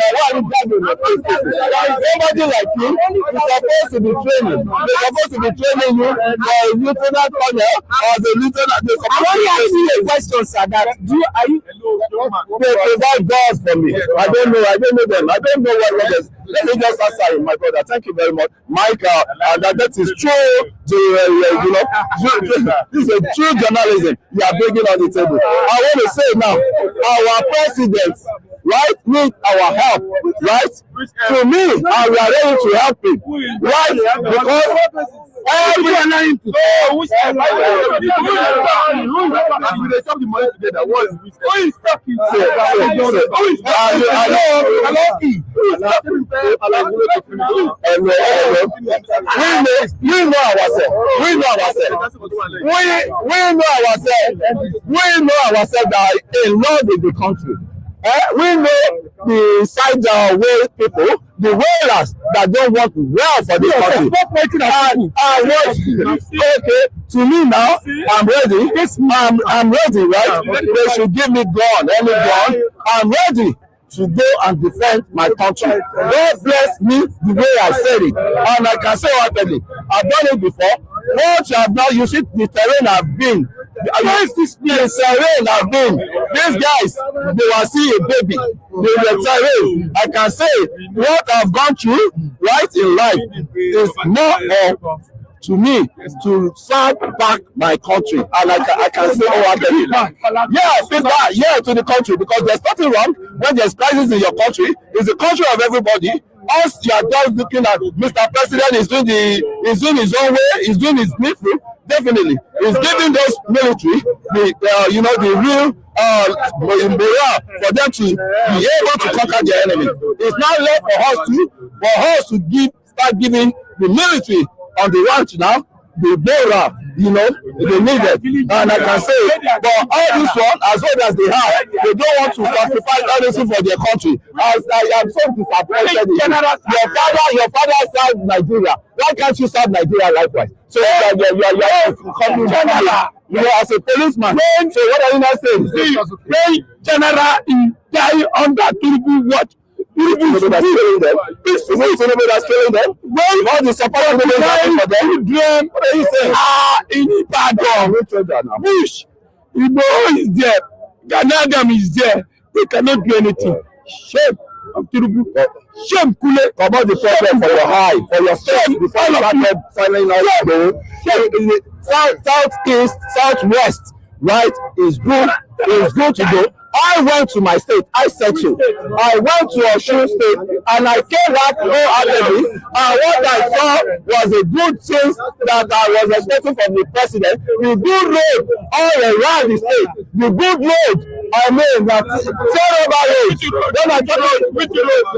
[SPEAKER 1] Somebody like you is supposed to be training. They're supposed to be training you for a lieutenant colonel or the lieutenant. I want to ask you a question, sir. That they provide guards for me. I don't know them. I don't know what it is. Let me just answer him, my brother. Thank you very much, Mike. That is true. This is a true journalism you are bringing on the table. I want to say now, our president, right, need our help, right? To me, and we are ready to help him, right? Because every line to we know ourselves that in love with the country. We know the side way people, the whalers that don't want well for this country. Okay, to me now, I'm ready. I'm ready, right? They should give me gun, any gun. I'm ready to go and defend my country. God bless me the way I said it. And I can say openly, I've done it before. What you have done, you see the terrain I've been. The terrain I've been. These guys, they will see a baby. They will terrain. I can say what I've gone through, right, in life is more of, to me, to serve back my country. And I can say, oh, I get it. Yeah, feedback, yeah, to the country, because there's nothing wrong when there's crisis in your country. It's the country of everybody. Us, you are just looking at Mr. President is doing his own way, he's doing his needful. Definitely, he's giving those military the real morale for them to be able to conquer their enemy. It's not left for us to start giving the military on the ranch now the morale, they need it. And I can say, but all this one, as well as they have, they don't want to sacrifice anything for their country. As I am so disappointed in you. Your father served Nigeria. Why can't you serve Nigeria likewise? So you are coming as a policeman. So what are you not saying? The general in die under Tinubu watch. Well, all the support for them. What are you saying? In Ibadan, Bush, is there. Ganagam is there. They cannot do anything. Shame of Tinubu. Shame, Kule. About the problem for your eye, for your face. Before you started signing out, southeast, southwest, right, is good to go. I went to my state, I settled. I went to Osun State and I came back wholeheartedly. And what I saw was a good thing that I was expecting from the president. The good road all around the state. The good road, I mean, that terrible road. Then I talk about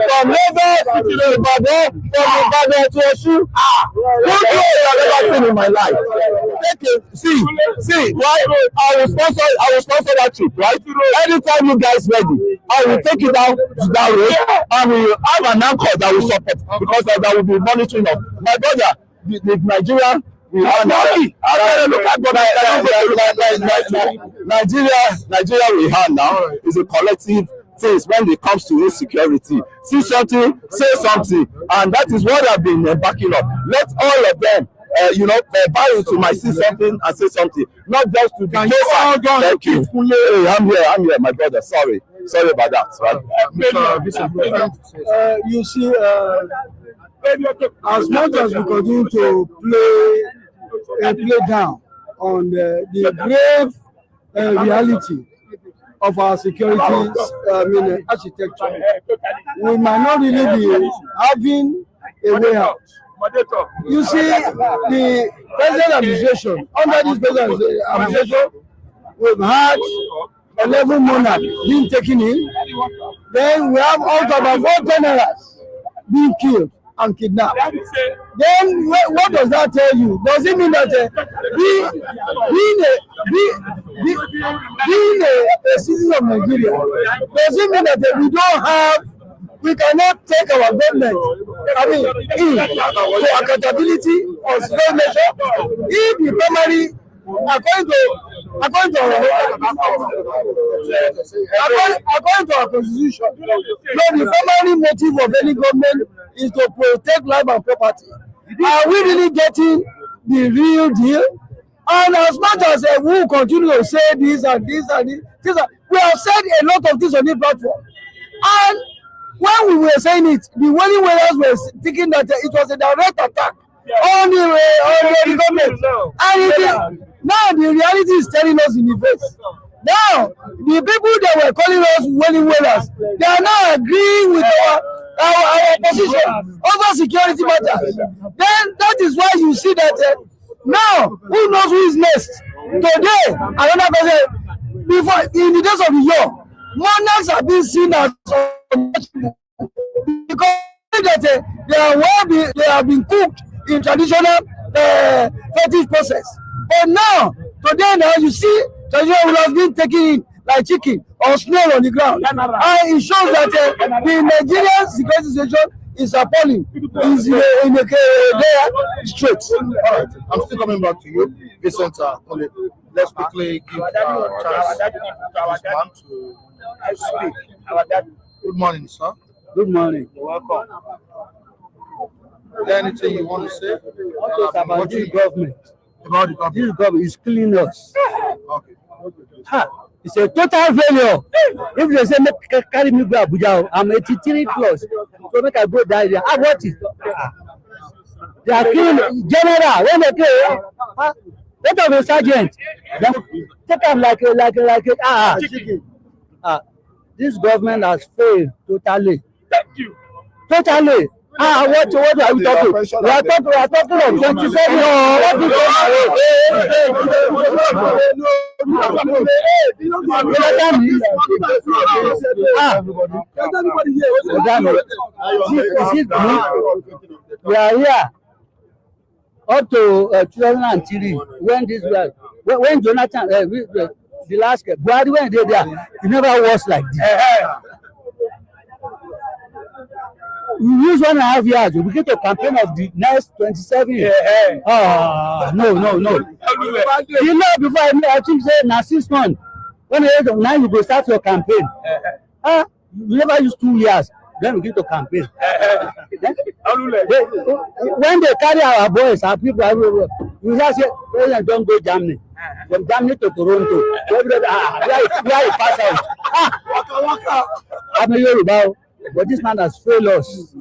[SPEAKER 1] from Lagos to Ibadan, from Ibadan to Osun. Good road I've ever seen in my life. See, right? I will sponsor that trip, right? Anytime you guys ready, I will take you down to that road and we will have an anchor that will support, because that will be monitoring of my brother, the Nigerian. Nigeria we have now is a collective things when it comes to insecurity. See something, say something, and that is what I've been backing up. Let all of them buy into my see something and say something, not just to be thank you. Hey, I'm here, my brother. Sorry about that.
[SPEAKER 5] Right? You see, as much as we continue to play down on the grave reality of our security architecture, we might not really be having a way out. You see, the present administration, under this present administration, we've had 11 monarchs being taken in. Then we have out of about 4 generals being killed. and kidnap. Then what does that tell you? Does it mean that being a citizen of Nigeria, does it mean that we cannot take our government, to accountability or state measure? If the primary, according to our constitution, the primary motive of any government is to protect life and property. Are we really getting the real deal? And as much as we will continue to say this and this and this, we have said a lot of things on this platform. And when we were saying it, the willing whalers were thinking that it was a direct attack on the government. And now the reality is telling us in the face. Now, the people that were calling us willing whalers, they are now agreeing with our position over security matters. Then that is why you see that now, who knows who is next? Today, another person, before, in the days of the year, monarchs have been seen as because they have been cooked in traditional fetish process. But now, today you see, traditional has been taken in like chicken or snail on the ground. And it shows that the Nigerian security situation is appalling. Is in a straight.
[SPEAKER 2] All right, I'm still coming back to you, Vincent. Let's quickly give chance to speak. Good morning, sir.
[SPEAKER 5] Good morning.
[SPEAKER 2] You're welcome. Is there anything you want to say
[SPEAKER 5] About this government?
[SPEAKER 2] About the government?
[SPEAKER 5] This government is killing us.
[SPEAKER 2] Okay.
[SPEAKER 5] It's a total failure. If they say make carry me go Abuja, I'm 83 plus. So make I go die there. What is? They are killing general. When they kill, what of a sergeant? Take them like this government has failed totally.
[SPEAKER 3] Thank you.
[SPEAKER 5] Totally. What are we talking? We are talking of 27. We are here up to 2003 when Jonathan, the last Buhari, when they there, it never was like this. We use 1.5 years. We begin to campaign of the next 27 years. No. You know, before I think say now 6 months. When now you go start your campaign. You never use 2 years. Then we begin to campaign. When they carry our boys, our people, we just say, President, don't go Germany. From Germany to Toronto. Where you pass out. I'm a Yoruba. But this man has failed us.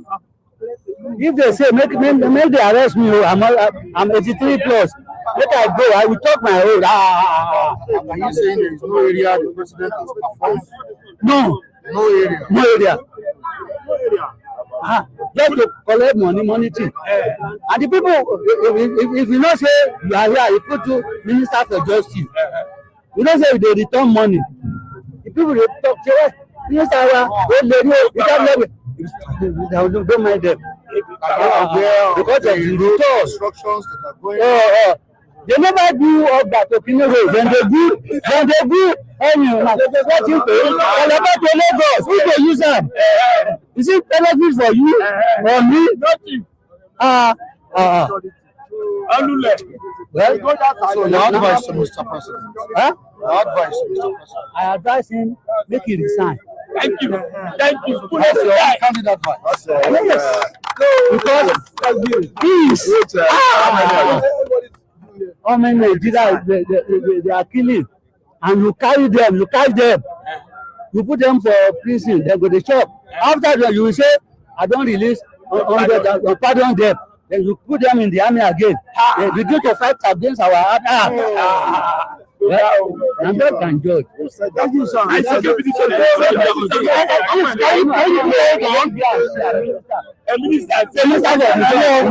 [SPEAKER 5] If they say make they arrest me, I'm 83 plus. Let I go. I will talk my own.
[SPEAKER 2] Are you saying there is no area the president has performed?
[SPEAKER 5] No area. Just to collect money thing. And the people, if you not say you are here, you put to Minister for Justice. You don't say they return money. The people they talk say, Minister, don't mind them. Because there is
[SPEAKER 2] instructions that are going on.
[SPEAKER 5] They never do all that opinion way. When they do anything, what you pay? To Lagos, who they use them? Is it benefit for you or me?
[SPEAKER 3] Nothing.
[SPEAKER 2] Well, so your advice to Mr. President? Your advice to Mr. President?
[SPEAKER 5] I advise him make he resign.
[SPEAKER 3] Thank you.
[SPEAKER 2] That's your candid advice.
[SPEAKER 5] Yes. Because peace. How many Nigeria they are killing, and you carry them, you put them for prison, they go to shop. After that, you will say, I don't release, pardon them. Then you put them in the army again. They begin to fight against our army. I'm not can judge. Thank you, sir.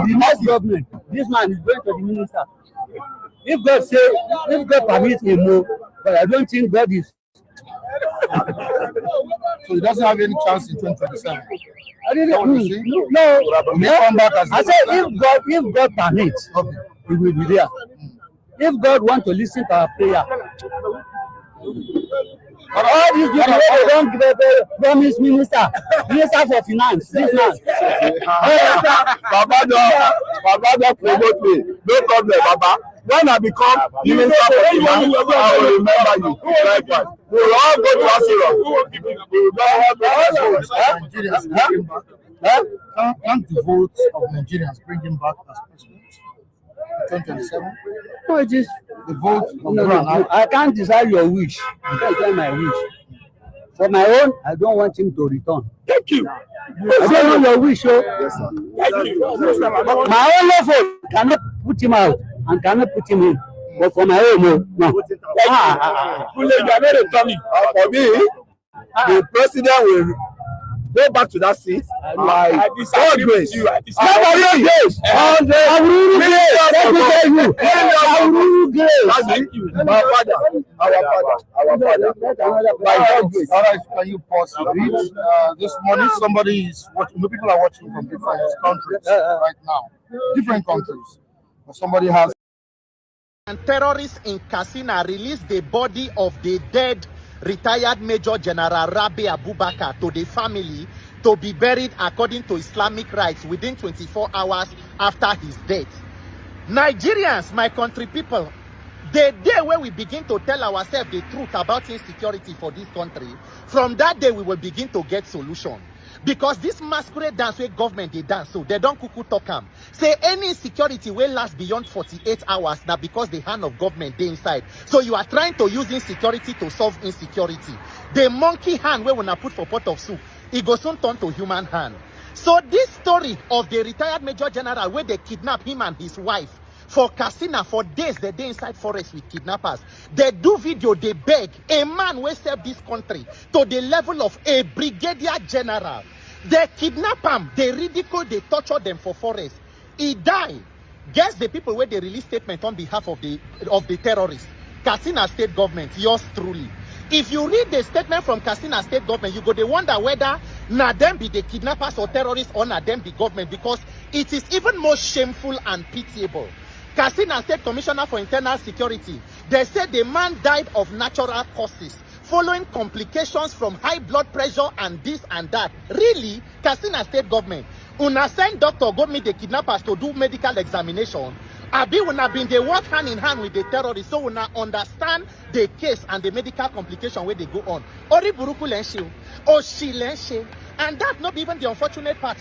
[SPEAKER 5] The next government, this man is going to the minister. If God permits him more, but I don't think God is.
[SPEAKER 2] So he doesn't have any chance in 2027.
[SPEAKER 6] I didn't
[SPEAKER 2] What you say?
[SPEAKER 6] no.
[SPEAKER 2] We come back as
[SPEAKER 6] I said if God permits,
[SPEAKER 2] okay.
[SPEAKER 6] we will be there. If God want to listen to our prayer. But all these people they don't promise minister for finance. This man.
[SPEAKER 1] Baba don't promote me. No problem, Baba. When I become minister for finance, I will remember you. Likewise. We will all go to Asiro. We will all go to
[SPEAKER 2] Nigerians can't the votes of Nigerians bring him back as president in 2027?
[SPEAKER 6] No, it is
[SPEAKER 2] The vote of
[SPEAKER 6] no, I can't decide your wish. You can't tell my wish. For my own, I don't want him to return.
[SPEAKER 1] Thank you.
[SPEAKER 6] I don't know your wish, so
[SPEAKER 1] Yes, sir. Thank you.
[SPEAKER 6] my own vote cannot put him out and cannot put him in. But for my own, no.
[SPEAKER 1] For me, the president will go back to that seat. My God grace.
[SPEAKER 6] Nobody grace.
[SPEAKER 1] My father.
[SPEAKER 2] By God grace. All right, can you pause a bit? This morning, somebody is watching. People are watching from different countries right now. Different countries. But somebody has.
[SPEAKER 7] And terrorists in Katsina released the body of the dead retired Major General Rabi Abubakar to the family to be buried according to Islamic rites within 24 hours after his death. Nigerians, my country people, the day when we begin to tell ourselves the truth about insecurity for this country, from that day we will begin to get solution. Because this masquerade dance where government they dance, so they don't cuckoo talk am. Say any insecurity will last beyond 48 hours now because the hand of government they inside. So you are trying to use insecurity to solve insecurity. The monkey hand where when I put for pot of soup, it goes soon turn to human hand. So this story of the retired Major General where they kidnap him and his wife for Katsina for days, they dey inside forest with kidnappers. They do video, they beg a man will serve this country to the level of a brigadier general. They kidnap him, they ridicule, they torture them for forest. He die. Guess the people where they release statement on behalf of the terrorists. Katsina state government, yours truly. If you read the statement from Katsina state government, you go to wonder whether na them be the kidnappers or terrorists or na them be government, because it is even more shameful and pitiable. Katsina State Commissioner for Internal Security, they said the man died of natural causes following complications from high blood pressure and this and that. Really? Katsina State government, una send doctor go meet the kidnappers to do medical examination. Abi una been they work hand in hand with the terrorists, so una understand the case and the medical complication where they go on. Ori buruku lenshe, oshi lenshe, and that not even the unfortunate part.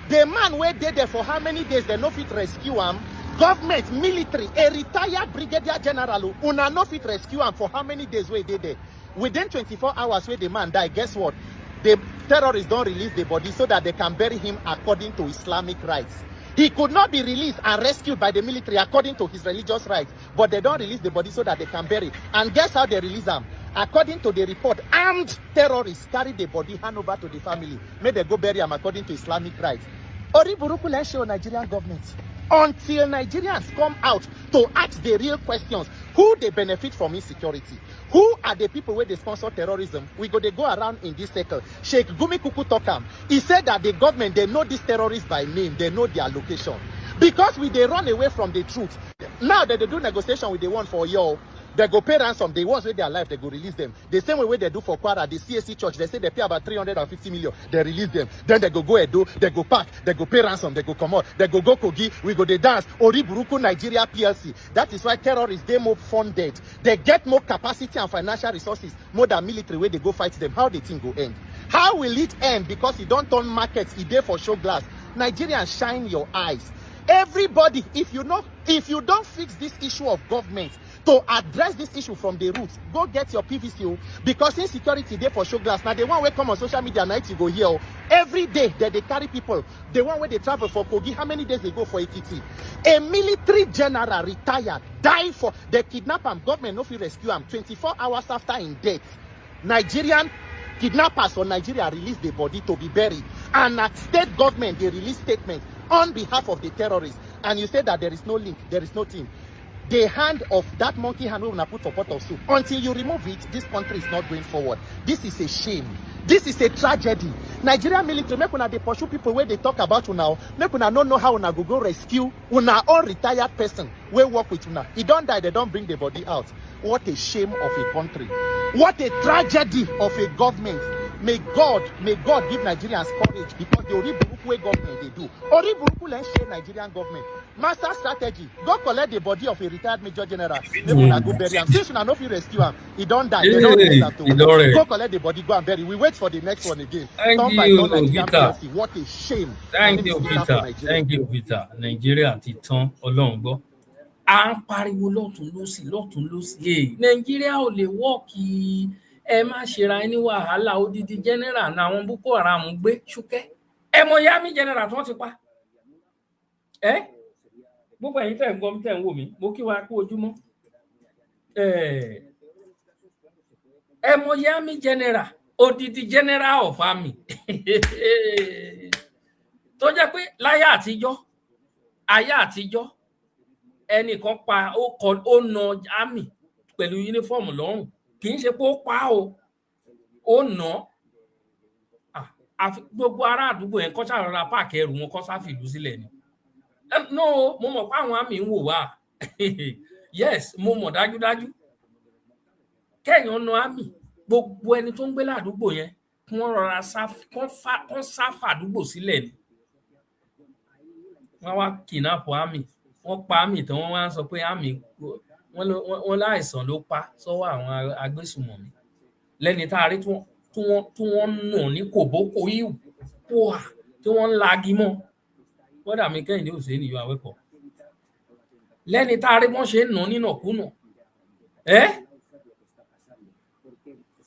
[SPEAKER 7] The man where they there for how many days they no fit rescue him. Government, military, a retired brigadier general, una no fit rescue him for how many days where they there. Within 24 hours where the man die, guess what? The terrorists don't release the body so that they can bury him according to Islamic rites. He could not be released and rescued by the military according to his religious rights, but they don't release the body so that they can bury. And guess how they release him? According to the report, armed terrorists carry the body, hand over to the family, may they go bury him according to Islamic rights. Ori buruku lenshe Nigerian government. Until Nigerians come out to ask the real questions, who they benefit from insecurity? Who are the people where they sponsor terrorism? We go around in this circle. Sheikh Gumi Kuku Tokam, he said that the government, they know these terrorists by name, they know their location. Because they run away from the truth. Now that they do negotiation with the one for your, they go pay ransom. The ones with their life, they go release them. The same way they do for Kwara, the CSC church, they say they pay about 350 million. They release them. Then they go Edo, they go pack, they go pay ransom, they go come out, they go Kogi, we go they dance. Ori Buruku Nigeria PLC. That is why terrorists, they more funded. They get more capacity and financial resources, more than military where they go fight them. How the thing go end? How will it end? Because you don't turn markets, it there for show glass. Nigerians, shine your eyes. Everybody, if you don't fix this issue of government to address this issue from the roots, go get your PVC, because insecurity there for show glass. Now the one where come on social media night you go here every day that they carry people. The one where they travel for Kogi, how many days they go for Ekiti? A military general retired, died for the kidnap him. Government no fit rescue him 24 hours after in death. Nigerian kidnappers from Nigeria released the body to be buried, and at state government they release statements on behalf of the terrorists, and you say that there is no link, there is no team. the hand of that monkey hand we put for pot of soup. Until you remove it, this country is not going forward. This is a shame. This is a tragedy. Nigerian military, make una dey pursue people where they talk about una, make una no know how una go rescue una own retired person wey work with una. He don't die, they don't bring the body out. What a shame of a country. What a tragedy of a government. May God give Nigerians courage, because the Oriburuku way government they do. Oriburuku let's share Nigerian government. Master strategy. Go collect the body of a retired major general. They will go bury him. Since una no fit rescue him, he don't die. They don't release him to go collect the body, go and bury. We wait for the next one again.
[SPEAKER 8] Thank you, Peter.
[SPEAKER 7] What a shame.
[SPEAKER 8] Thank you, Peter. Thank you, Peter. Nigeria ti tán Ọlọ́run gbọ́. À ń pariwo lọ́tún lósì. Nigeria ò lè wọ́ọ̀kì. Ẹ má ṣera ní wàhálà, odidi general na àwọn Boko Haram gbé ṣúkẹ́. Ẹ mọ Yami general tí wọ́n ti pa. Gbogbo ẹ̀yin tẹ́ ń gbọ́ mi tẹ́ ń wò mí, mo kí wa kú ojúmọ́. Ẹ mọ Yami general, odidi general of army. Tó jẹ́ pé láyé àtijọ́ ẹnìkan pa ó na army pẹ̀lú uniform lọ́rùn. Kì í ṣe pé ó pa ó nà gbogbo ará àdúgbò yẹn kọ́ ṣàrọ̀ra páàkì ẹrù wọn kọ́ sáfìlú sílẹ̀ ni. No, mo mọ̀ pé àwọn àmì ń wò wá. Yes, mo mọ̀ dájúdájú. Kẹ́yìn ọ̀nà àmì gbogbo ẹni tó ń gbé ládùúgbò yẹn kí wọ́n rọra kán sáfà àdúgbò sílẹ̀ ni. Wọ́n wá kidnap àmì, wọ́n pa àmì tán wọ́n wá ń sọ pé àmì wọ́n láìsàn ló pa sọ́wọ́ àwọn agbésùnmọ̀mí. Lẹ́ni tá a rí tí wọ́n nà ní kòbókò ìwò tí wọ́n ń lagi mọ́. Bọ́dà mi Kẹ́hìndé Ose ní ìyọ̀ àwẹ́kọ̀. Lẹ́ni tá a rí wọ́n ṣe ń nà nínàkúnà.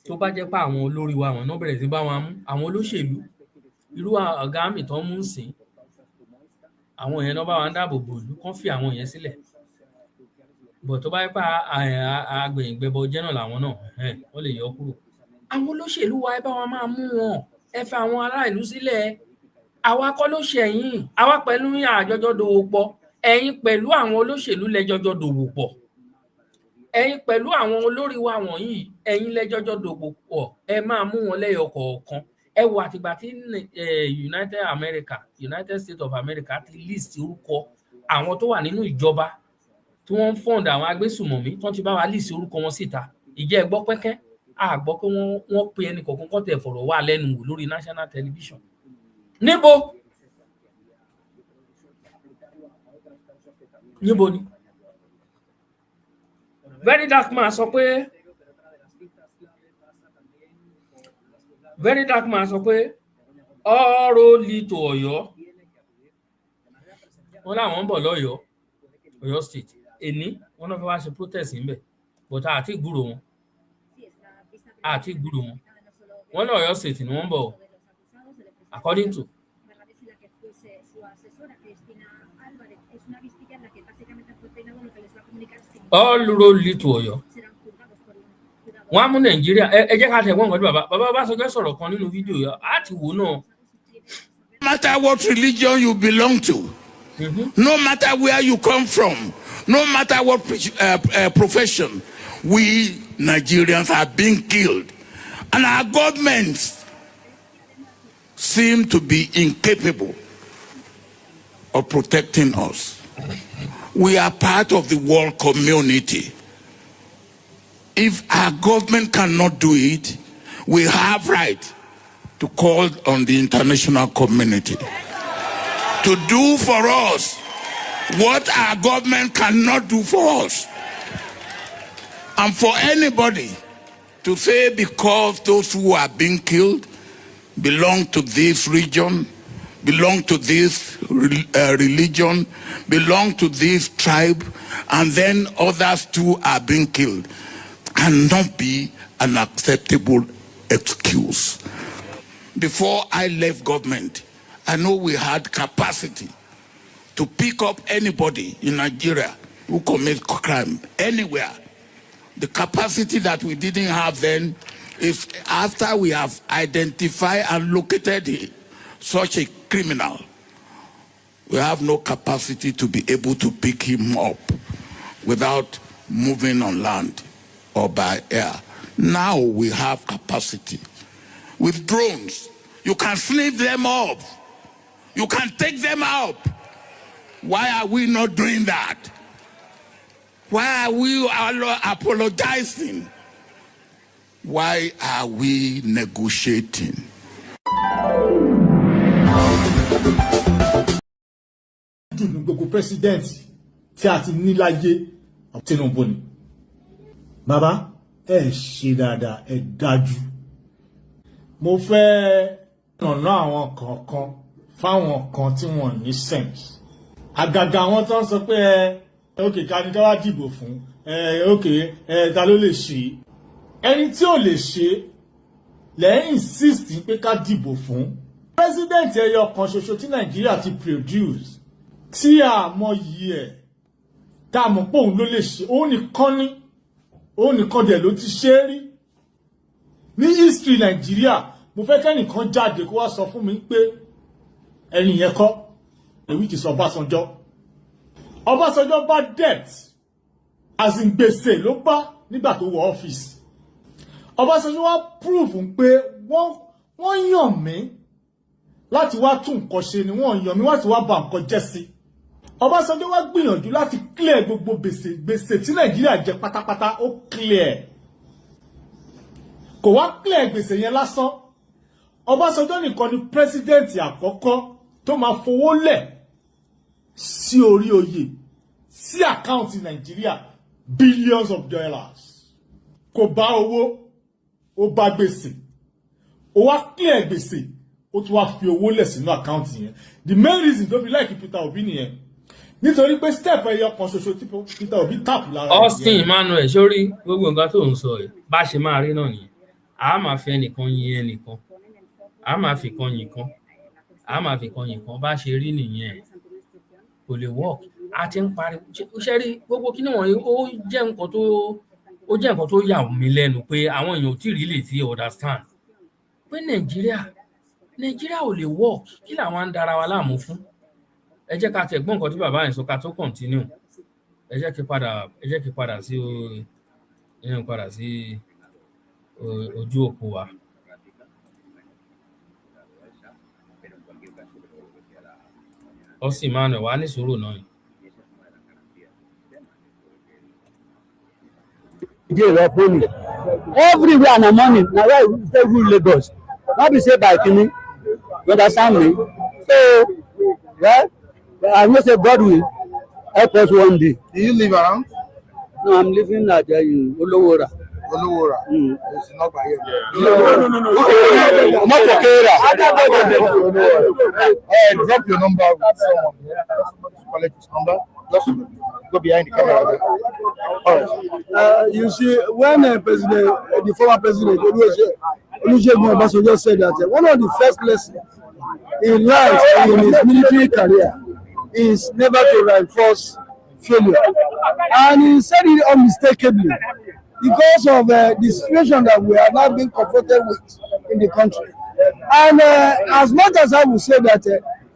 [SPEAKER 8] Tó bá jẹ́ pé àwọn olórí wa àwọn náà bẹ̀rẹ̀ sí bá wọn mú àwọn olóṣèlú irú ọ̀gá àmì tó ń mú sìn àwọn èèyàn náà bá wọn dáàbò bò lù kán fi àwọn èèyàn sílẹ̀. Bọ̀ tó bá yẹ pé agbẹ̀yìngbẹ̀bọ jẹ́ náà làwọn náà wọ́n lè yọ kúrò. Àwọn olóṣèlú wa ẹ bá wọn máa mú wọn, ẹ fa àwọn ará ìlú sílẹ̀. Àwa kọ́ ló ṣẹ̀yìn, àwa pẹ̀lú yín àjọjọ dòwò pọ̀, ẹ̀yin pẹ̀lú àwọn olóṣèlú lẹ́jọjọ dòwò pọ̀. Ẹ̀yin pẹ̀lú àwọn olórí wa wọ̀nyí, ẹ̀yin lẹ́jọjọ dòwò pọ̀, ẹ máa mú wọn lẹ́yọ kọ̀ọ̀kan. Ẹ wo àtìgbà tí United States of America ti list orúkọ àwọn tó wà nínú ìjọba tí wọ́n ń fọ́ǹdà àwọn agbésùnmọ̀mí tó ti bá wa list orúkọ wọn síta. Ìjẹ́ ẹ gbọ́ pẹ́kẹ́, a gbọ́ pé wọ́n pe ẹnì kọ̀ọ̀kan kọ́ tẹ̀ fọ̀rọ̀ wá lẹ́nu wò lórí national television. Níbo ni? Very Dark Man sọ pé ọ̀rọ̀ lítò Ọ̀yọ́. Wọ́n láwọn ń bọ̀ lọ́yọ́, Ọ̀yọ́ state. Èní wọ́n náà fẹ́ wá ṣe protest níbẹ̀, but àti ìgbúrò wọn. Wọ́n náà Ọ̀yọ́ state ni wọ́n ń bọ̀, according to. All road lead to Ọ̀yọ́. Wọ́n á mú Nàìjíríà ẹ jẹ́ ká tẹ̀ wọ́n nǹkan tí bàbá Ọbásanjọ́ sọ̀rọ̀ kan nínú fídíò yẹn á ti wò náà.
[SPEAKER 9] No matter what religion you belong to, no matter where you come from, no matter what profession, we Nigerians are being killed. And our governments seem to be incapable of protecting us. We are part of the world community. If our government cannot do it, we have right to call on the international community to do for us what our government cannot do for us. And for anybody to say because those who are being killed belong to this region, belong to this religion, belong to this tribe, and then others too are being killed, cannot be an acceptable excuse. Before I left government, I know we had capacity to pick up anybody in Nigeria who commits crime anywhere. The capacity that we didn't have then is after we have identified and located such a criminal, we have no capacity to be able to pick him up. without moving on land or by air. Now we have capacity. With drones, you can sniff them up. You can take them out. Why are we not doing that? Why are we apologizing? Why are we negotiating?
[SPEAKER 10] Gbogbo president tí a ti ní láyé Tinubu ni. Bàbá ẹ ṣe dáadáa, ẹ dájú. Mo fẹ́ ọ̀nà àwọn kọ̀ọ̀kan fáwọn kan tí wọ́n ní sense. Àgàgà àwọn tó ń sọ pé okay ká ní ká wá dìbò fún okay ta ló lè ṣe. Ẹni tí ò lè ṣe lè insist pé ká dìbò fún. President ẹyọ kan ṣoṣo tí Nàìjíríà ti produce tí a mọ yìí ẹ̀ tá a mọ̀ pé òun ló lè ṣe òun nìkan dẹ̀ ló ti ṣe rí ní history Nàìjíríà. Mo fẹ́ kẹ́nìkan jáde kó wá sọ fún mi pé ẹni yẹn kọ́ èwì ti sọ Ọbásanjọ́ bá debt as in gbèsè ló bá nígbà tó wọ ọ́fíìsì. Ọbásanjọ́ wá prove pé wọ́n yàn mí láti wá tún nǹkan ṣe ni wọ́n yàn mí láti wá bà nǹkan jẹ́ sí. Ọbásanjọ́ wá gbìyànjú láti clear gbogbo gbèsè tí Nàìjíríà jẹ pátápátá ó clear. Kò wá clear gbèsè yẹn lásán. Ọbásanjọ́ nìkan ni president àkọ́kọ́ tó máa fowó lẹ̀ sí orí oyè sí àkáǹtì Nàìjíríà billions of dollars. Kò bá owó, ó bá gbèsè. Ó wá clear gbèsè, ó tún wá fi owó lẹ̀ sínú àkáǹtì yẹn. The main reason tó fi like Peter Obi nìyẹn. Nítorí pé step ẹyọ kan ṣoṣo tí Peter Obi tap lára.
[SPEAKER 8] Austin Emmanuel sórí gbogbo nǹkan tó ń sọ ẹ bá ṣe máa rí náà nìyẹn. A máa fi ẹnìkan yin ẹnìkan. A máa fi kan yin kan. A máa fi kan yin kan bá ṣe rí nìyẹn. Kò lè work. A ti ń parí ṣe rí gbogbo kíní wọ̀nyí ó jẹ́ nǹkan tó yà mí lẹ́nu pé àwọn èèyàn ò tí rí lè ti understand pé Nàìjíríà ò lè work. Kí làwọn ń dara wa láàmú fún? Ẹ jẹ́ ká tẹ̀gbọ́n nǹkan tí bàbá yẹn sọ ká tó continue. Ẹ jẹ́ kí padà sí ojú òpó wa. Austin Emmanuel wà ní sùúrù náà.
[SPEAKER 6] Everywhere na money. Na why we stay rule Lagos. Not be say by Kini. You understand me? So, well, I know say God will help us one day.
[SPEAKER 2] Do you live around?
[SPEAKER 6] No, I'm living at Olowora.
[SPEAKER 2] Olowora. It's not by here.
[SPEAKER 6] No.
[SPEAKER 2] Not for Kera. Drop your number with someone here. Collect his number. Just go behind the camera.
[SPEAKER 5] All right. You see, when the former president Olusegun Obasanjo said that one of the first lessons in life in his military career is never to reinforce failure, and he said it unmistakably because of the situation that we are now being confronted with in the country. And as much as I will say that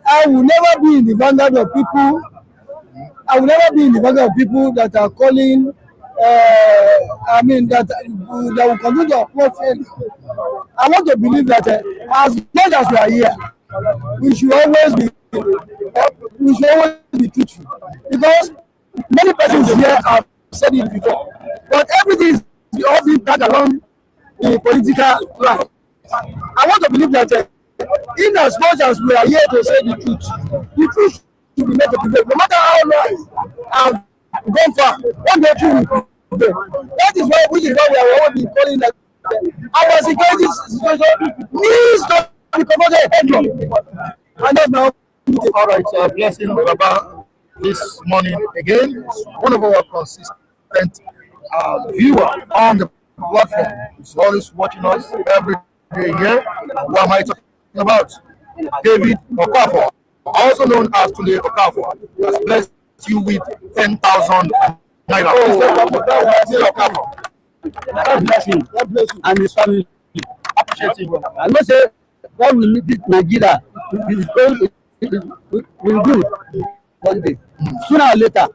[SPEAKER 5] I will never be in the vanguard of people. I will never be in the vanguard of people that are calling, that will continue to applaud failure. I want to believe that as much as we are here, we should always be truthful. Because many persons here have said it before, but everything is all being dragged along the political line. I want to believe that in as much as we are here to say the truth should be made to prevail. No matter how long I've gone far, one day truth will prevail. That is why we are always calling that our security situation needs to be confronted head-on. And that's now.
[SPEAKER 2] All right, blessing Baba this morning again. One of our consistent viewer on the platform. He's always watching us every day here. What am I talking about? David Okafor, also known as Tunde Okafor, has blessed you with 10,000 naira.
[SPEAKER 6] God bless him and his family. Appreciate him. I must say, what we need Nigeria will do one day. Sooner or later,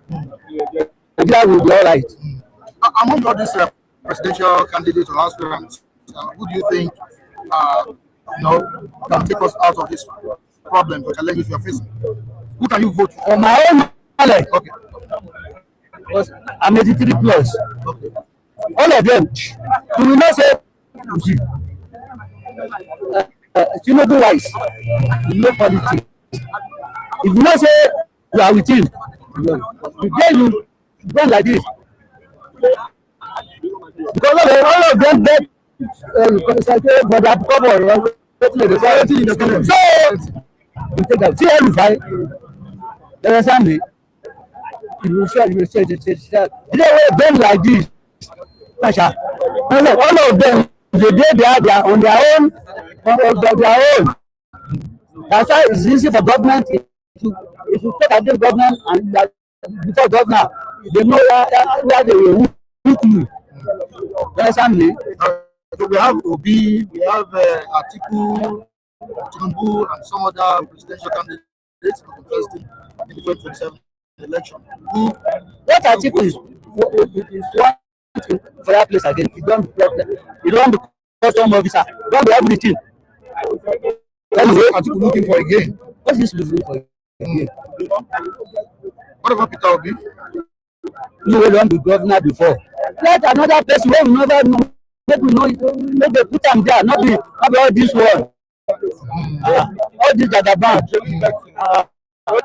[SPEAKER 6] Nigeria will be all right.
[SPEAKER 2] Among all these presidential candidates or aspirants, who do you think, can take us out of this problem or challenges we are facing? Who can you vote for?
[SPEAKER 6] On my own knowledge,
[SPEAKER 2] Okay.
[SPEAKER 6] because I'm 83 plus.
[SPEAKER 2] Okay.
[SPEAKER 6] All of them, you will not say, Tinubu wise, you know politics. If you not say you are with him, you go like this. Because all of them get for their cover. So you take that. See every you understand me? You will say, them like this. All of them, they are on their own. That's why it's easy for government. If you take against government and before government, they know where they will meet you. You understand me?
[SPEAKER 2] So we have Obi, we have Atiku, Tinubu, and some other presidential candidates contesting in the 2027 election.
[SPEAKER 6] What Atiku is one for that place again. You don't be custom officer. You don't be everything.
[SPEAKER 2] Atiku looking for again.
[SPEAKER 6] What's this looking for again?
[SPEAKER 2] What about Peter Obi?
[SPEAKER 6] You will not be governor before. Let another person who will never know. Make they put them there. Not be all this one. All this Jagaban.
[SPEAKER 2] All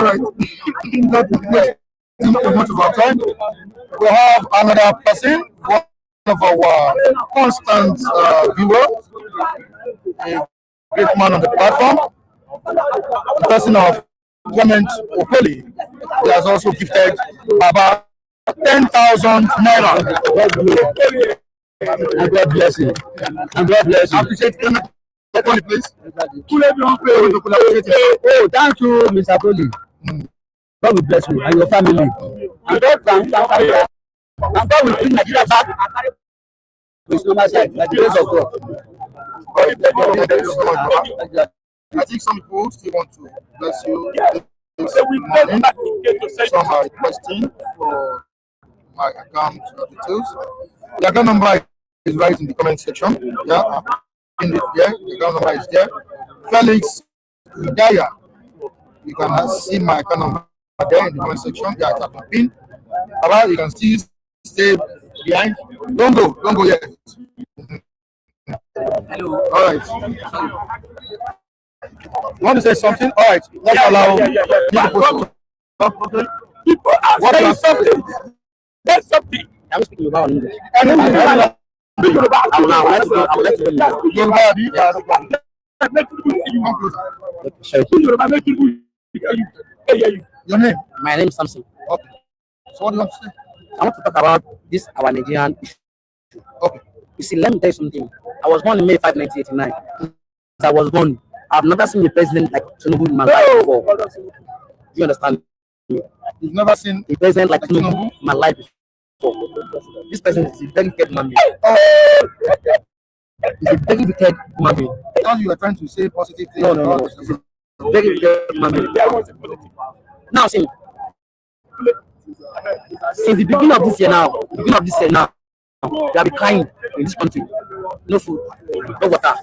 [SPEAKER 2] right. Much of our time. We have another person, one of our constant viewers, a great man on the platform, the person of Government Okoli. He has also gifted about 10,000 naira.
[SPEAKER 6] And God bless you. And God bless you.
[SPEAKER 2] I appreciate it. Please.
[SPEAKER 6] Oh, thank you, Mr. Poli. God will bless you and your family. And God will bring Nigeria back to its normal side, by the grace of God.
[SPEAKER 2] I think some people still want to bless you this morning. Some are requesting for my account details. The account number is right in the comment section. Yeah, in it there. The account number is there. Felix Hidaya. You can see my account number there in the comment section. Yeah, tap the pin. Alright, you can still stay behind. Don't go yet.
[SPEAKER 6] Hello.
[SPEAKER 2] All right. You want to say something? All right. Let's allow people to talk. Okay.
[SPEAKER 3] People are saying something. There's something.
[SPEAKER 6] I'm speaking about English.
[SPEAKER 2] Your name?
[SPEAKER 6] My name is Samson.
[SPEAKER 2] Okay. So what do you want to say?
[SPEAKER 6] I want to talk about this our Nigerian issue.
[SPEAKER 2] Okay.
[SPEAKER 6] You see, let me tell you something. I was born in May 5, 1989. As I was born, I've never seen a president like Tinubu in my life before. Do you understand me?
[SPEAKER 2] You've never seen
[SPEAKER 6] a president like Tinubu in my life before. This president is a very wicked man. He's a very wicked man.
[SPEAKER 2] I thought you were trying to say positive things.
[SPEAKER 6] No. He's a very wicked man. Now, see, since the beginning of this year now, we have been crying in this country. No food, no water,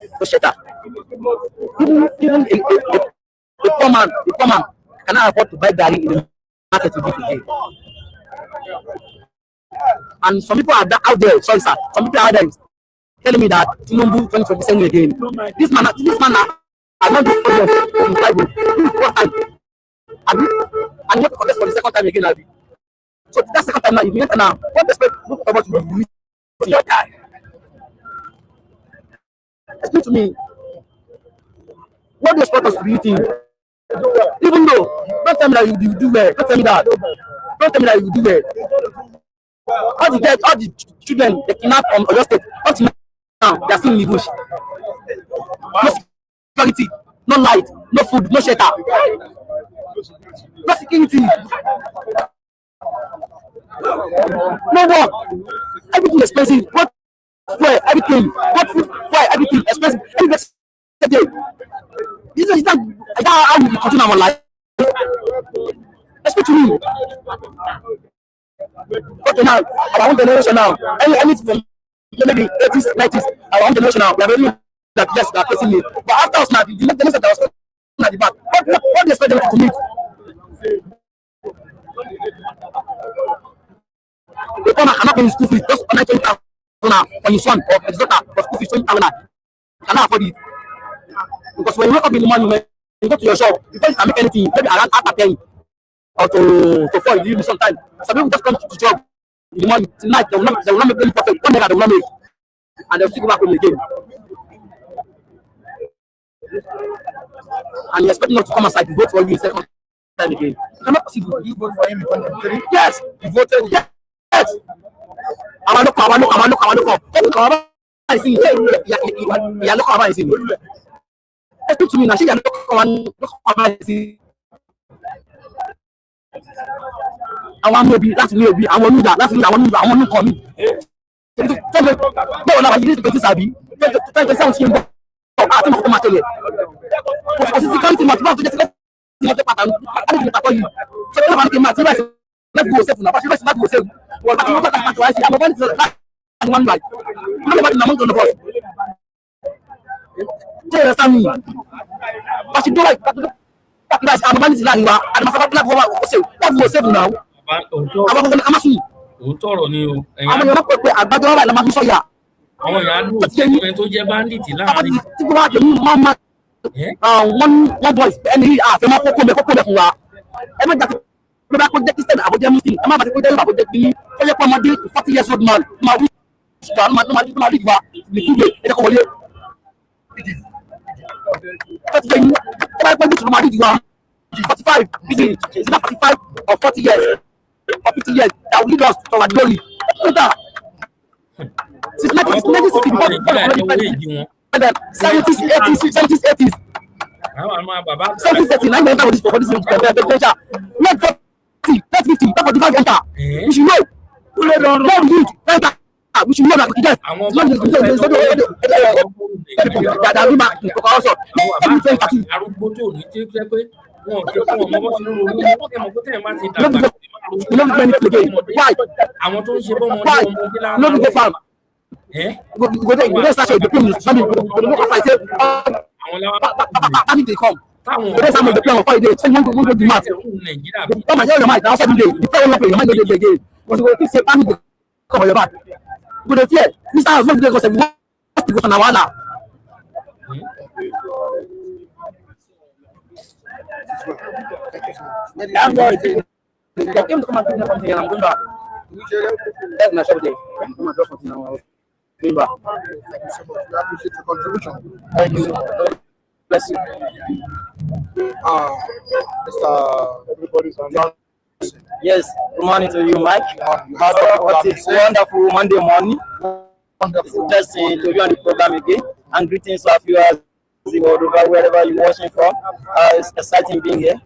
[SPEAKER 6] no shelter. Even a poor man cannot afford to buy garri in the market today. And some people are out there, sorry sir, some people are out there telling me that Tinubu 2027 again. This man has not been in the Bible. This is the first time. And not to contest for the second time again, Abi. So that second time now, if you enter now, what expect about to be explain to me. What do you expect us to be eating? Even though, don't tell me that you do well. Don't tell me that. Don't tell me that you do well. All the children they kidnap from Ondo State, up to now, they are still in the bush. No security, no light, no food, no shelter. No security. No work. Everything expensive. What fuel, everything. What food, fuel, everything expensive. Everything. This is not Is that how we continue our life? Speak to me. Okay, now, our own generation now, anything maybe 80s, 90s, our own generation now, we are really that yes, they are facing it. But after us now, the generation that was at the back, what do you expect them to commit? The farmer cannot pay his school fees, just on 20,000 on his son or his daughter for school fees 20,000. Cannot afford it. Because when you wake up in the morning, when you go to your shop, before you can make anything, maybe around after 10 or to 4, you give some time. Some people just come to the job in the morning, tonight, they will not make any profit. 1 naira they will not make. And they'll still go back home again. And you expect not to come outside to vote for you second time again. It's not possible.
[SPEAKER 2] You vote for him in 2023?
[SPEAKER 6] Yes.
[SPEAKER 2] You voted?
[SPEAKER 6] Yes. Àwọn local. I see. Yeah, local. I see. Speak to me now. She local. I see. Àwọn amóbi láti ní òbí àwọn onígbà láti ní àwọn onígbà àwọn oníkọ mi. Bẹ́ẹ̀ náà wáyé ní ìgbésí sàbí. Tẹ́lẹ̀ sáwọn ṣe ń bọ̀. Àti mọ̀ tó máa tẹ̀lé. Kò sí security mọ̀ tó bá tó jẹ́ security mọ̀ tó pàtàkì. Àti ìpàtọ́ yìí. Ṣé kí ló máa ń ké máa tí wọ́n ṣe láti wo sẹ́fù náà? Bá ṣe fẹ́ sí láti wo sẹ́fù. Wọ́n bá ti wọ́n pàtàkì wáyé sí àwọn bọ́ọ̀lì tí wọ́n ń wáyé. Wọ́n lè bá ti nà mọ́ tó lọ bọ́ọ̀lù. Ṣé ìrẹsì sáà mi? Bá ṣe dọ́wọ́ àwọn bọ́ọ̀lì tí láàrin wa àti màsàbá láti wo sẹ́fù náà. Àwọn ọkọ̀ amásù.
[SPEAKER 8] Òótọ́ ọ̀rọ̀ ni o.
[SPEAKER 6] Àwọn èèyàn pè pé àgbájọ ọ̀rọ̀ àìlọ́mà fi sọ̀yà.
[SPEAKER 8] Àwọn èèyàn dùn tí ẹni tó jẹ́ báńdíìtì láàrin.
[SPEAKER 6] Tí wọ́n wá jẹ́ máa wọ́n boys ẹni àfẹ́ máa kókó mẹ́ fún wa. Ẹ má jàpé pé bá kó jẹ́ Christian àbójẹ́ Muslim. Ẹ má bàtí kó jẹ́ Yorùbá àbójẹ́ kìíní. Ó yẹ kó ọmọdé 40 years old man máa wí ṣùgbọ́n máa rí ìwà nìkúgbè ẹ̀jẹ̀ kọ̀ wọlé. Ó ti jẹ́ yín. Ẹ bá pẹ́ bí ìṣòro máa rí ìwà 45 between 45 or 40 years or 50 years that will lead us to our glory. Since 1960, 70s, 80s. 70s, 80s, enter with this for this presidential. Not 40, not 50, not 45 enter. We should know. No need enter. We should know that we get.
[SPEAKER 8] Àwọn tó ń ṣe bọ́ wọn
[SPEAKER 6] no go farm. Go start your deployment. Some people go fight say they come. Go start your deployment for day. Say you want to do math. Come and your mind. Now say day. The prayer not play. Your mind dey again. But you go think say army dey come on your back. Go dey fear. Mr. House no dey go say we want to go to Nawala. I'm going to come and do something and I'm going back. That's my shop day. I'm going to do something and I'm going back.
[SPEAKER 2] Thank you so much. We appreciate your contribution.
[SPEAKER 6] Thank you. Bless you.
[SPEAKER 2] Mr. Everybody's on.
[SPEAKER 6] Yes, good morning to you, Mike. What is wonderful Monday morning. Just to be on the program again. And greetings to our viewers the world over, wherever you're watching from. It's exciting being here.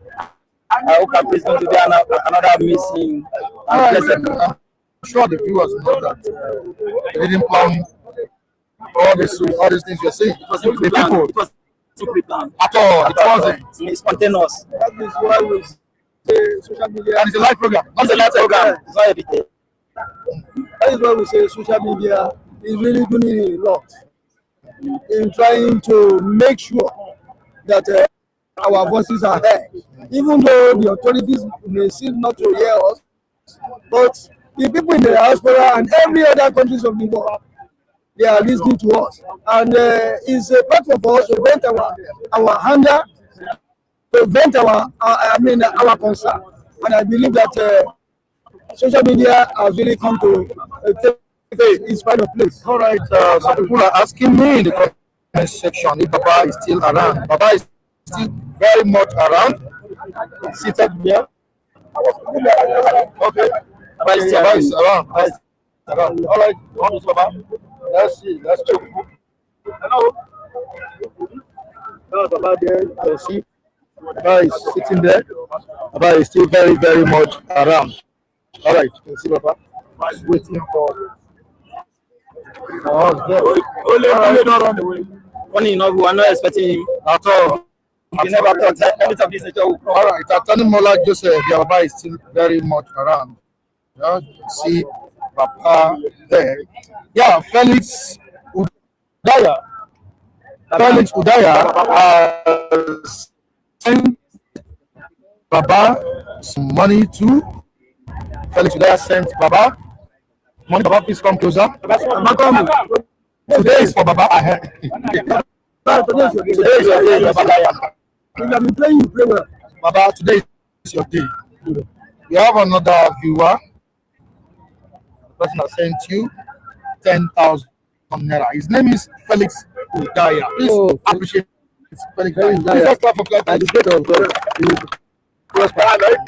[SPEAKER 6] I hope I'm going to be another amazing and blessed.
[SPEAKER 2] I'm sure the viewers know that they didn't plan all these things you're saying.
[SPEAKER 6] It was simply planned. It was simply planned.
[SPEAKER 2] At all. It wasn't.
[SPEAKER 6] It's spontaneous.
[SPEAKER 5] That is why we say social media.
[SPEAKER 2] And it's a live program.
[SPEAKER 6] It's a live program. It's not everything.
[SPEAKER 5] That is why we say social media is really doing a lot in trying to make sure that our voices are heard. Even though the authorities may seem not to hear us, but the people in the diaspora and every other countries of the world, they are listening to us. And it's a platform for us to vent our anger, to vent our concern. And I believe that social media has really come to take its part of place.
[SPEAKER 2] All right. Some people are asking me in the comment section if Baba is still around. Baba is still very much around. Seated here. Okay. Baba is around. All right. Baba. Let's see. Let's check. Hello. Baba there. Let's see. Baba is sitting there. Baba is still very, very much around. All right. You see Baba. Waiting for.
[SPEAKER 6] Funny enough, we are not expecting him
[SPEAKER 2] at all.
[SPEAKER 1] we never thought that any of this nature would come.
[SPEAKER 2] All right, Atani Joseph, the Baba is still very much around. Yeah, you see Papa there. Yeah, Felix Udaya. Felix Udaya has sent Baba some money too. Felix Udaya sent Baba money. Baba, please come closer. Today is for Baba. Today is your day, Baba.
[SPEAKER 5] If you have been playing, you play well.
[SPEAKER 2] Baba, today is your day. We have another viewer. The person has sent you 10,000 naira. His name is Felix Udaya. Please appreciate Felix Udaya. Please just clap for clap.
[SPEAKER 5] By the grace of God,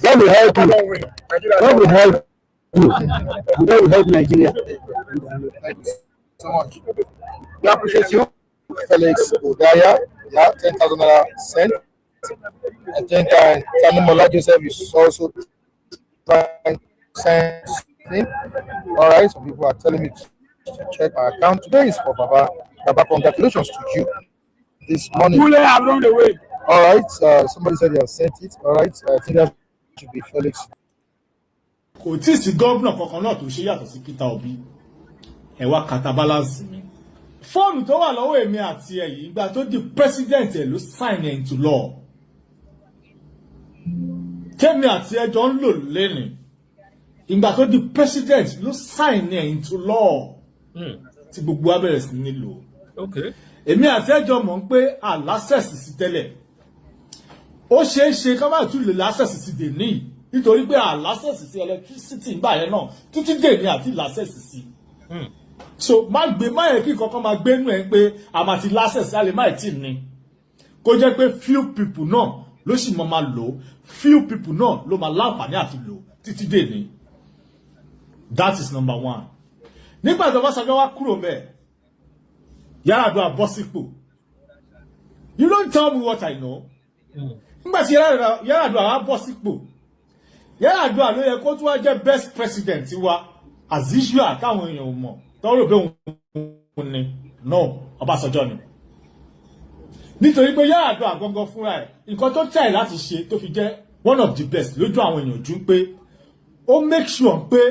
[SPEAKER 2] God will help you.
[SPEAKER 5] God will help you. God will help Nigeria.
[SPEAKER 2] Thank you so much. We appreciate you, Felix Udaya. Yeah, 10,000 naira sent. I think Tanimola Joseph is also trying to send something. All right, some people are telling me to check my account. Today is for Baba. Baba, congratulations to you this morning. All right, somebody said they have sent it. All right, I think that should be Felix.
[SPEAKER 10] Kò tí sí gómìnà kankan náà tó ṣe yàtọ̀ sí Peter Obi. Ẹ wá kata balance mi. Fóònù tó wà lọ́wọ́ èmi àti ẹ̀ yìí ìgbà tó di president ẹ̀ ló sign ẹ̀ into law. Tẹ́mi àti ẹ̀ jọ ń lò lẹ́nu. Ìgbà tó di president ló sign ẹ̀ into law. Tí gbogbo wa bẹ̀rẹ̀ sí ní lò. Èmi àti ẹ̀ jọ mọ̀ pé àlásẹ̀sì sí tẹ́lẹ̀. Ó ṣeé ṣe ká má tún lè lásẹ̀sì sí dèní nítorí pé àlásẹ̀sì sí electricity ń báyẹn náà títí dèní àti lásẹ̀sì sí. So má yẹ kí kankan máa gbé nú ẹ pé a máa ti lásẹ̀sì á lè má tí ní. Kó jẹ́ pé few people náà ló sì máa lò, few people náà ló máa láǹfààní àti lò títí dèní. That is number one. Nígbà tó bá sọjọ́ wá kúrò bẹ́ẹ̀, Yar'Adua bọ́ sípò. You don't tell me what I know. Nígbà tí Yar'Adua wá bọ́ sípò, Yar'Adua ló yẹ kó tún wá jẹ́ best president wa as usual káwọn èèyàn ò mọ̀ tó rò pé òun ni no Ọbásanjọ́ ni. Nítorí pé Yar'Adua gangan fúnra ẹ̀ nǹkan tó try láti ṣe tó fi jẹ́ one of the best lójú àwọn èèyàn ojú pé ó make sure pé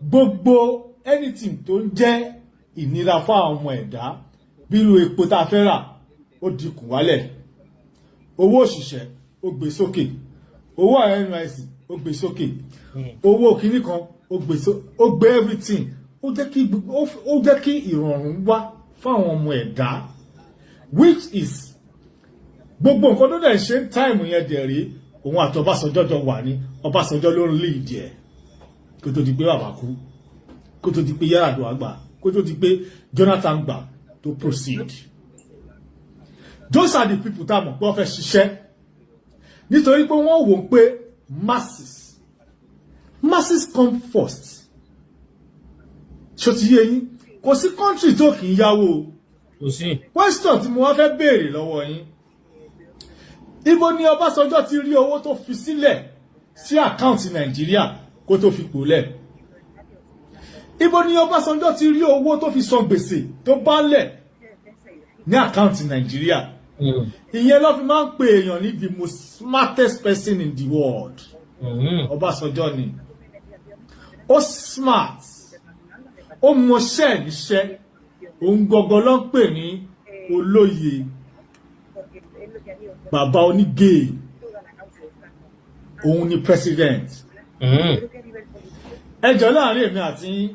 [SPEAKER 10] gbogbo anything tó ń jẹ́ ìnira fún àwọn ọmọ ẹ̀dá bí irú epo tá a fẹ́ rà ó dínkù wálẹ̀, owó òṣìṣẹ́ ó gbé sókè, owó NYSC ó gbé sókè, owó kìíní kan ó gbé everything, ó jẹ́ kí ìrọ̀rùn wá fún àwọn ọmọ ẹ̀dá, which is gbogbo nǹkan tó dẹ̀ ṣe ń táìmù yẹn dẹ̀ rí òun àti Ọbásanjọ́ jọ wà ní Ọbásanjọ́ ló ń lead ẹ̀ kó tó di pé bàbá kú, kó tó di pé Yar'Adua gbà, kó tó di pé Jonathan gbà to proceed. Those are the people tá mọ̀ pé wọ́n fẹ́ ṣiṣẹ́ nítorí pé wọ́n wò pé masses come first. Ṣó ti yé yín, kò sí country tó kì í yáwó. Question tí mo wá fẹ́ béèrè lọ́wọ́ yín, ibo ni Ọbásanjọ́ ti rí owó tó fi sílẹ̀ sí àkáǹtì Nàìjíríà kó tó fi pòlẹ̀? Ibo ni Ọbásanjọ́ ti rí owó tó fi san gbèsè tó bá lẹ̀ ní àkáǹtì Nàìjíríà? Ìyẹn ló fi máa ń pè èèyàn ní the most smartest person in the world. Ọbásanjọ́ ni. Ó smart. Ó mọṣẹ́ níṣẹ́. Òun gọgọ ló ń pè ní olóye. Bàbá onígè. Òun ni president. Ẹjọ́ láàrin èmi àti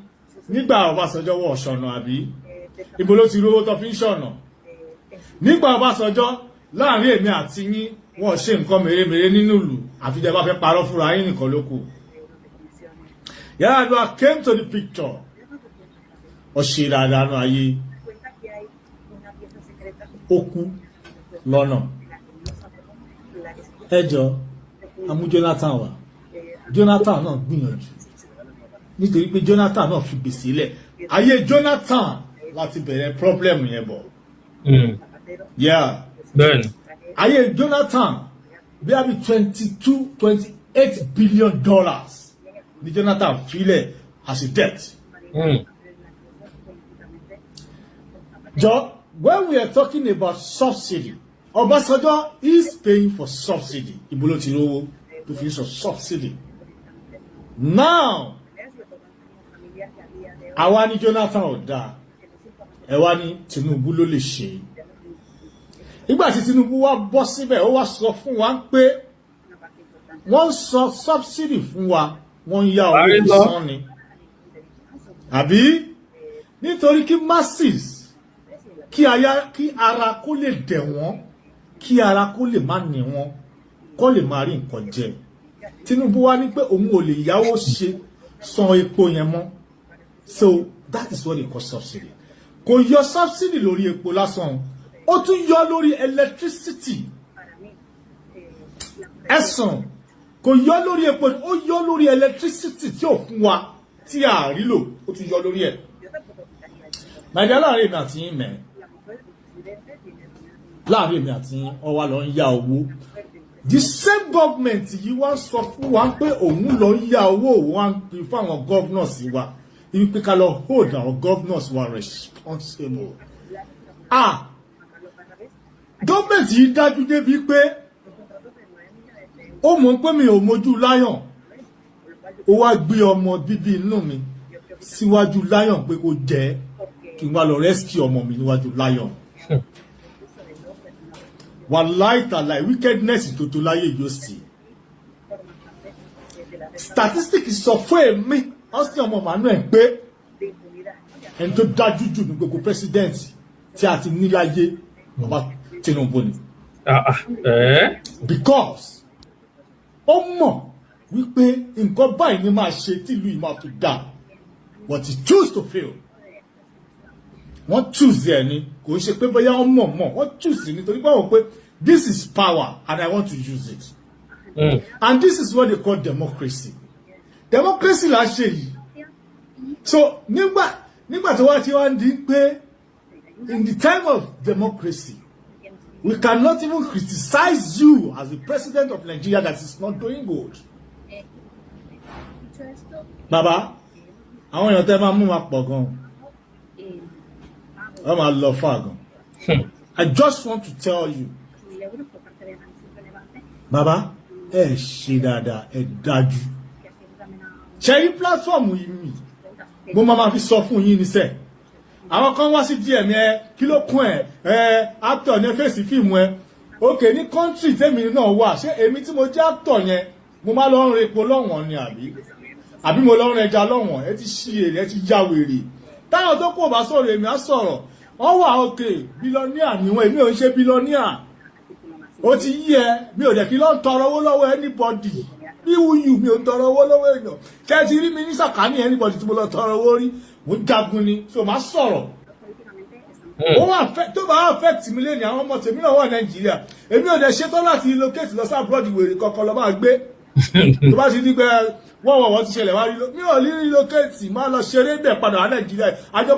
[SPEAKER 10] nígbà Ọbásanjọ́ wọ̀ ṣọ̀nà àbí? Ibo ló ti rówó tó fi ń ṣọ̀nà? Nígbà Ọbásanjọ́ láàrin èmi àti yín wọ́n ṣe nǹkan mèremère nínú ìlú àfi jẹ́ bá fẹ́ parọ́ fúnra yín nìkan ló kù. Yar'Adua came to the picture. Ó ṣe dáadáa nú ayé. Ó kú lọ́nà. Ẹjọ́ amú Jonathan wá. Jonathan náà gbìyànjú. Nítorí pé Jonathan náà fi gbèsè lẹ̀. Ayé Jonathan láti bẹ̀rẹ̀ problem yẹn bọ̀. Yeah.
[SPEAKER 8] Then
[SPEAKER 10] Ayé Jonathan bí a bí $28 billion ni Jonathan filẹ̀ as a debt. When we are talking about subsidy, Obasanjo is paying for subsidy. Ibo ti rówó tó fi sọ subsidy. Now, àwa ni Jonathan ọ̀dà, ẹ wá ní Tinubu ló lè ṣe. Nígbà tí Tinubu wá bọ́ síbẹ̀, ó wá sọ fún wa pé wọ́n sọ subsidy fún wa, wọ́n yá owó san ni. Àbí nítorí kí masses, kí ara kó lè dẹ̀ wọ́n, kí ara kó lè má ní wọn, kó lè má rí nǹkan jẹ. Tinubu wá ní pé òun ò lè yáwó ṣe san epo yẹn mọ́. So that is what they call subsidy. Kò yọ subsidy lórí epo lásán, ó tún yọ lórí electricity. Ẹ̀sán kò yọ lórí epo, ó yọ lórí electricity tí ò fún wa tí a rí lò, ó tún yọ lórí ẹ̀. Nàìjíríà láàrin èmi àti yín mẹ́. Láàrin èmi àti yín, ó wá lọ ń yá owó. The same government yìí wá sọ fún wa pé òun lọ ń yá owó, wọ́n ń pè fún àwọn governors wa. Ibi pé ká lọ hold our governors were responsible. Government yìí dájú débi pé ó mọ̀ pé mi ò mojú lion. Ó wá gbé ọmọ bíbí inú mi síwájú lion pé kó jẹ́ kí n wá lọ rescue ọmọ mi níwájú lion. Wallahi ta'ala wickedness tó tó láyé yóò sí. Statistics sọ fún èmi ọsì ọmọ Manuel pé ẹni tó dájú jù ní gbogbo president tí a ti ní láyé Ọba Tinubu ni. Because ó mọ̀ wípé nǹkan báyìí ni máa ṣe tí ìlú yìí máa fi dá, but he choose to fail. Wọ́n choose ẹ̀ ni, kò ṣe pé bóyá wọ́n mọ̀ wọ́n choose nítorí pé wọ́n pé this is power and I want to use it. And this is what they call democracy. Democracy la ṣe yìí. So nígbà tó wá tí wọ́n di pé in the time of democracy, we cannot even criticize you as the president of Nigeria that is not doing good. Baba, àwọn èèyàn tẹ́ máa mú wa pọ̀ gan. Wọ́n máa lọ fà gan. I just want to tell you. Baba, ẹ ṣe dáadáa, ẹ dájú. Ṣé rí platform yìí mi? Mo máa fi sọ fún yín níṣẹ́. Àwọn kan wá sí DM ẹ, kí ló kún ẹ, actor ní fèsì fíìmù ẹ. Okay, ní country tèmi náà wà, ṣé èmi tí mo jẹ́ actor yẹn, mo máa lọ rìn epo lọ́wọ́n ni àbí mo lọ rìn ẹja lọ́wọ́n, ẹ ti ṣí èrè, ẹ ti já wèrè. Táwọn tó kò bá sọ̀rọ̀ èmi á sọ̀rọ̀. Wọ́n wà okay, billionaire ni wọ́n, èmi ò ń ṣe billionaire. Ó ti yí ẹ, mi ò dẹ̀ kí lọ tọrọ owó lọ́wọ́ anybody. Bí wúyù mi ò tọrọ owó lọ́wọ́ èèyàn. Ṣé ti rí mi ní sàkání anybody tí mo lọ tọrọ owó rí? Mo jagun ni, so máa sọ̀rọ̀. Ó wà tó bá affect mi lé ní àwọn ọmọ tèmi náà wà Nàìjíríà. Èmi ò dẹ̀ ṣetán láti relocate lọ sí abroad wèrè kankan lọ máa gbé. Tó bá ti ní pé wọ́n ti ṣẹlẹ̀ wá rí mi ò ní relocate, máa lọ ṣeré bẹ̀ padà wá Nàìjíríà. Àjọ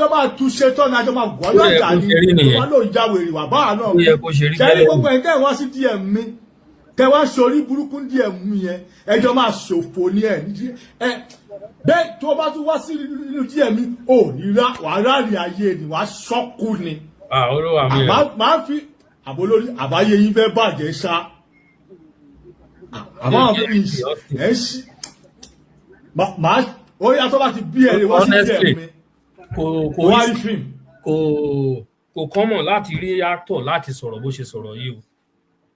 [SPEAKER 10] máa tún ṣetán ní àjọ máa gbọ́ lọ́jà ní wọ́n ló ń já wèrè wà báà náà. Ṣé ní gbogbo ẹ̀ tẹ́ wá sí DM mi? Tẹ́ wá sórí burúkú DM mi yẹn, ẹjọ́ máa ṣòfò ní ẹ̀. Bẹ́ẹ̀ tó bá tún wá sí inú DM mi, ò ní wàá ráàlì ayé ni, wàá ṣọ́kù ni. Máa fi àbólórí àbáyé yín fẹ́ bàjẹ́ ṣá. Àmọ́ àwọn ẹ̀ ṣí. Ó yàtọ̀ bá ti bí ẹ̀rẹ̀ wá sí DM mi.
[SPEAKER 8] Kò kọ́mọ̀ láti rí actor láti sọ̀rọ̀ bó ṣe sọ̀rọ̀ yìí o.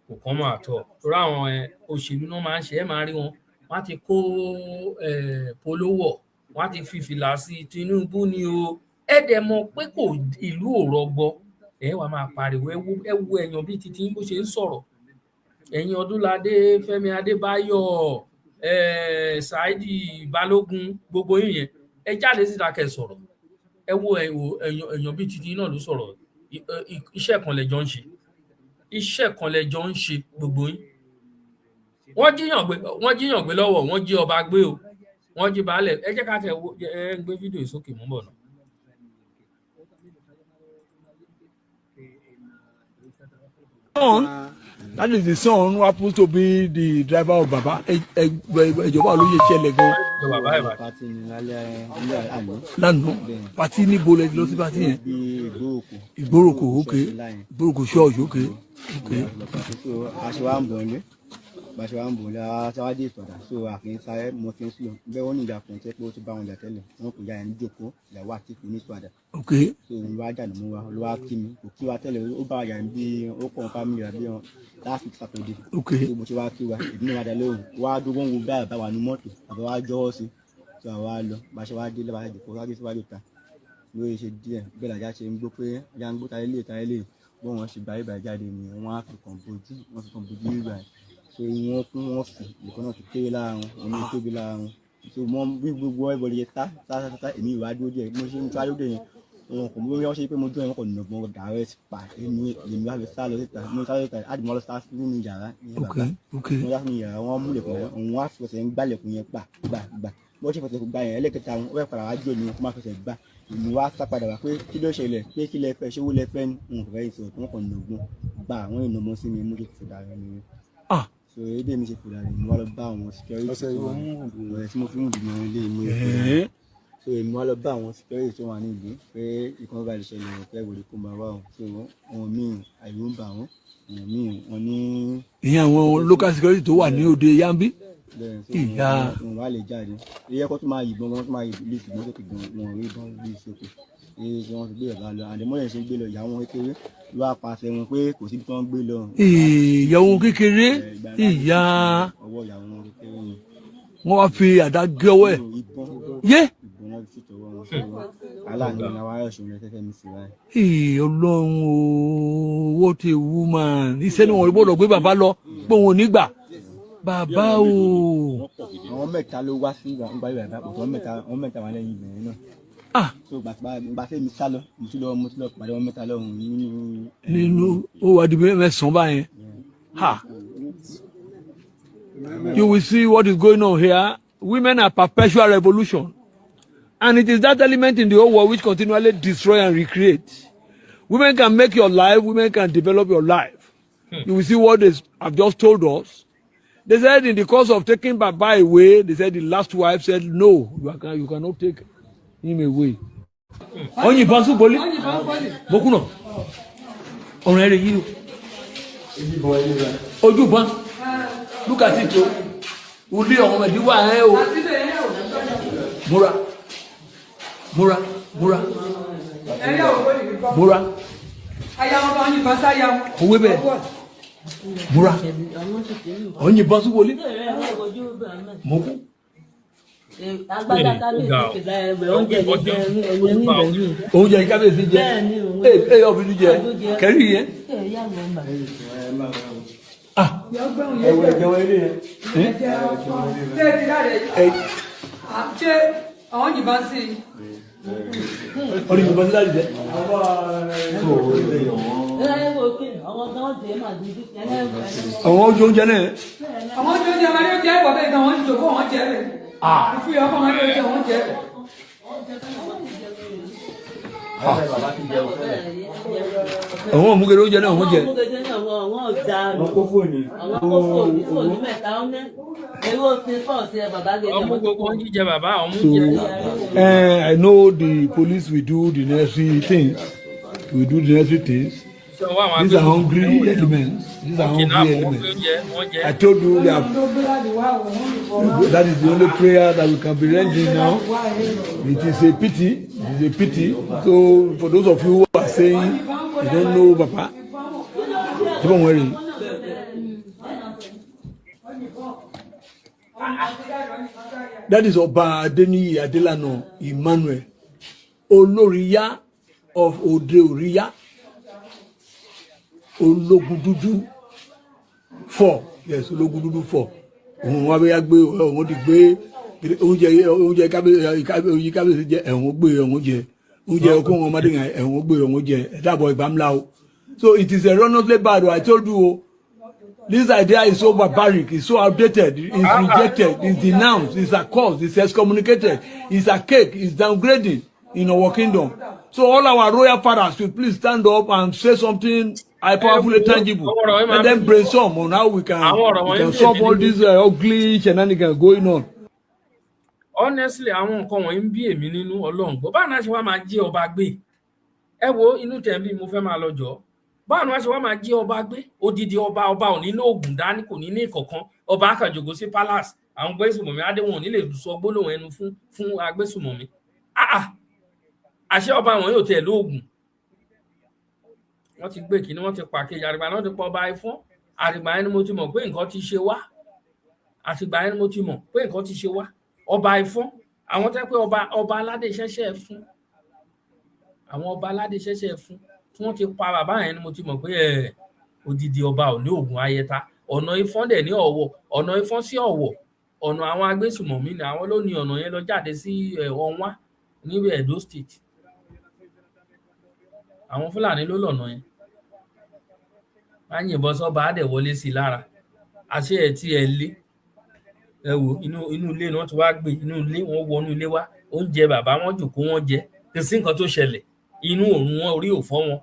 [SPEAKER 8] Kò kọ́mọ̀ àtọ̀. Torí àwọn òṣèlú náà máa ń ṣe, ẹ máa rí wọn. Wọ́n ti kó polówó, wọ́n ti fi fìlà sí Tinubu ni o. Ẹ dẹ̀ mọ̀ pé ìlú ò rọgbọ. Ẹ wá máa pariwo, ẹ wo èèyàn bíi titi bó ṣe ń sọ̀rọ̀. Ẹ̀yin Ọdúnládé, Fẹ́mi Adébáyọ̀, Saidi Balógun, gbogbo yín yẹn. Ẹ jáde síta kẹ́ sọ̀rọ̀. Ẹ wo èèyàn bíi titi náà ló sọ̀rọ̀. Iṣẹ́ kan lẹ́jọ́ ń ṣe gbogbo yín. Wọ́n jíyàn gbé lọ́wọ́, wọ́n jí ọba gbé o, wọ́n jí baálẹ̀. Ẹ jẹ́ ká tẹ̀ ẹ ń gbé fídíò ìsókè mú bọ̀ náà.
[SPEAKER 11] That is the son who happens to be the driver of Baba. Ìjọba olóyè ṣẹlẹ̀ gan.
[SPEAKER 8] jọ bàbá ẹ̀ báyìí.
[SPEAKER 11] pati ní lálẹ́ àná.
[SPEAKER 2] lánàá pati níbo lẹ lọ sí pati yẹn. ìgbóròkò ok ìgbóròkò ṣọ́ọ̀ṣì ok.
[SPEAKER 11] aṣọ wa ń bọ̀ ní bàṣẹ wa ń bọ̀ ní aṣáájú ìtọ̀dà so àfihàn sáré mo fi ń sùn bẹ́ẹ̀ wọ́n ní ìjà kan tẹ́ pé ó ti bá wọn jà tẹ́lẹ̀ wọn kò já ẹni jókòó ìyàwó àti ìfún ní ìtọ̀dà.
[SPEAKER 2] ok
[SPEAKER 11] so ìlú wa jà ní mo wa ló wá kí mi kò kí wa tẹ́lẹ̀ ó bá wa jà ní bí ó kọ́ fámìlì rẹ̀ bí wọn láti sàtọ̀dé.
[SPEAKER 2] ok
[SPEAKER 11] so mo ti wá kí wa èmi náà wá dá lóhùn wá dúró ń wo bí àbá wa ní mọ́tò àbá wa jọ́wọ́ sí so àwa lọ bàṣẹ wa dé lọ́wọ́ àjẹkọ́ wá dé síwájú ta lóye ṣe díẹ̀ bẹ́ẹ̀ làjà ṣe ń gbọ́ pé ajá ń gbó tayé bọ́n wọn ṣe gba ibà jáde ni wọ́n á fi kàn bójú ibà so wọ́n kún wọ́n fi ìkan náà ti kéré lára wọn òun tóbi lára wọn so mọ bí gbogbo ẹbọlẹ yẹn tá èmi ìwà dúró díẹ̀ mo ṣe ń tó adúdé yẹn wọn kò bí wọ́n ṣe pé mo dún ẹ̀ wọ́n kò nà bọ́n direct pa èmi wá fi sá lọ síta mo sá lọ síta àdìmọ́ lọ sá nínú yàrá ní bàbá mo sá nínú yàrá wọn múlẹ̀kùn yẹn òun wá fẹsẹ̀ ń gbálẹ̀kùn yẹn gbà bó ṣe fẹsẹ̀ gbà yẹn ẹlẹ́kẹta wọn ó yẹ padà wá jò ní wọn kó má fẹsẹ̀ gbà èmi wá sá padà wá pé kí ló ṣẹlẹ̀ pé kí lẹ fẹ́ ṣówó lẹ fẹ́ ní nǹkan fẹ́ ìṣòro tí wọ́n kàn ń lògùn gbà àwọn ìnàmọ́ sí mi mú kí fòdà rẹ nìyẹn. so èdè mi ṣe fòdà rẹ mo wá lọ bá àwọn security tó wà ní ìlú tí mo fi ń dùn ní ilé ìmú ìfẹ́ so èmi wá lọ bá àwọn security tó wà ní ìlú pé ìkan bá lè ṣẹlẹ̀ ìfẹ́ ìwòlè kó máa wá wọn so wọn míì àyè ń bà wọn míì wọn ní.
[SPEAKER 2] ìyẹn àwọn local security tó wà ní òde yambi.
[SPEAKER 11] ìyá wọn wá lè jáde iye kó tó máa yìnbọn wọn tó máa yìnbọn lè ṣùgbọ́n sókè gan wọn rí ìbọn bí ìṣòkò èyí tí wọ́n ti gbé ọ̀gá lọ àdèmọ́lẹ̀ ṣe ń gbé lọ ìyá wọn kékeré ló wá pàṣẹ wọn pé kò síbi tí wọ́n gbé lọ.
[SPEAKER 2] ìyá wọn kékeré ìyá
[SPEAKER 11] ọwọ́ ìyá wọn kékeré ni.
[SPEAKER 2] wọ́n wá fi àdá gé ọwọ́ ẹ̀. yé.
[SPEAKER 11] ìbọn náà fi tọwọ́ wọn fún wọn aláàánú ni àwọn aráàlú ṣòro tẹ́tẹ́ mi sí báyìí.
[SPEAKER 2] ọlọ́run o what a woman iṣẹ́ ni wọ́n gbọ́dọ̀ gbé bàbá lọ pé òun ò ní gbà bàbá o.
[SPEAKER 11] àwọn mẹ́ta ló wá sí ìgbà ìgbà àwọn mẹ́ta wà lẹ́yìn ìbẹ̀rẹ̀ náà. so gbàtẹ́ mi sá lọ mo ti lọ pàdé àwọn mẹ́ta lọ́hùn
[SPEAKER 2] nínú ó wà di mẹ́sàn-án báyẹn. You will see what is going on here. Women are perpetual revolution, and it is that element in the whole world which continually destroy and recreate. Women can make your life. Women can develop your life. You will see what they have just told us. They said in the course of taking Baba away, they said the last wife said, no, you cannot take him away. Onyi bansu boli. Boku no. Ọ̀rọ̀ ere yi o. Ojú ban. Look at it o. Uli ọmọ me di wa o. Múra.
[SPEAKER 12] Aya wọn kan yìnbọn sáyà.
[SPEAKER 2] Òwe bẹ́ẹ̀. Múra. Onyi bansu boli. Moku. Oúnjẹ kábíyèsí jẹ ẹ obìnrin jẹ kẹrí yẹn. Ẹwẹ jẹun ilé yẹn.
[SPEAKER 12] Ṣé àwọn yìnbọn sí i?
[SPEAKER 2] Orí yìnbọn sí láti jẹ. Àwọn ojú oúnjẹ náà.
[SPEAKER 12] Àwọn ojú oúnjẹ máa ń jẹ́ ìwọ̀n bẹ́ẹ̀ gan wọ́n ti jòkó wọn jẹ́ rẹ̀. Ìfúyà ọkọ̀ máa ń jẹ́ wọn jẹ́ rẹ̀.
[SPEAKER 2] Àwọn òmùgẹ̀rẹ̀ oúnjẹ náà wọ́n jẹ.
[SPEAKER 13] Àwọn kó fóònù mẹ́ta ọ̀nẹ́. Ewé ti pọ̀ sí ẹ bàbá gẹ̀gẹ̀.
[SPEAKER 8] Ọmọ gbogbo wọn jíjẹ bàbá àwọn mú
[SPEAKER 2] jẹ. I know the police will do the necessary things. We do the necessary things. These are hungry elements. I told you that is the only prayer that we can be rendering now. It is a pity. So for those of you who are saying you don't know Papa, don't worry. That is Oba Adeniyi Adelano Emmanuel Oloriya of Ode Oriya. Ológundúdú 4 yes Ológundúdú 4 òun wá bẹ́ẹ̀ gbé òun ti gbé oúnjẹ kábíyèsí jẹ ẹ̀wọ̀n gbé ẹ̀wọ̀n jẹ oúnjẹ ọkọ wọn ọmọdé yẹn ẹ̀wọ̀n gbé ẹ̀wọ̀n jẹ ẹ̀dàbọ̀ ìbámlá o. So it is erroneously bad. I told you this idea is so barbaric, it's so outdated, it's rejected, it's denounced, it's accursed, it's excommunicated, it's archaic, it's downgrading in our kingdom. So all our royal fathers should please stand up and say something powerfully tangible, and then brainstorm on how we can solve all these ugly shenanigans going on.
[SPEAKER 8] honestly àwọn nǹkan wọ̀nyí ń bí èmi nínú Ọlọ́run gbọ́ báwo náà ṣe wá máa jí ọba gbé ẹ wo inú tẹ̀ ń bí mo fẹ́ máa lọ jọ báwo náà ṣe wá máa jí ọba gbé odidi ọba ò ní ní oògùn dání kò ní ní ìkọ̀kan ọba akàjògó sí palace àwọn Agbésùmọ̀mí adéwọ̀n nílé sọ gbólóhùn ẹnu fún Agbésùmọ̀mí àṣẹ ọba wọn yóò tẹ̀ lóògùn wọ́n ti gbé kíní wọ́n ti pàkejì àrìgbà náà ti pọ̀ ọba Ifọ̀n àrìgbà yẹn ni mo ti mọ̀ pé nǹkan ti ṣe wá àtìgbà yẹn ni mo ti mọ̀ pé nǹkan ti ṣe wá ọba Ifọ̀n àwọn tẹ́ pé ọba aládé ṣẹ̀ṣẹ̀ fún àwọn ọba aládé ṣẹ̀ṣẹ̀ fún tí wọ́n ti pa bàbá yẹn ni mo ti mọ̀ pé odidi ọba ò ní oògùn ayẹta ọ̀nà Ifọ̀n dẹ̀ ní Ọ̀wọ̀ ọ̀nà Ifọ̀n sí Ọ̀wọ̀ ọ̀nà àwọn Agbésùmọ̀mí ni àwọn ló ní ọ̀nà yẹn lọ jáde sí Ọ̀wọ̀n ní Edo State àwọn Fúlàní ló lọ̀nà yẹn máa ń yìnbọn sọ́ba á dẹ̀ wọlé sí i lára àṣẹ ẹ̀ tí ẹ lé ẹ wò inú ilé ni wọ́n ti wá gbé inú ilé wọ́n wọnú ilé wá oúnjẹ bàbá wọn jòkó wọn jẹ kò sí nǹkan tó ṣẹlẹ̀ inú òrùn wọn orí ò fọ́ wọn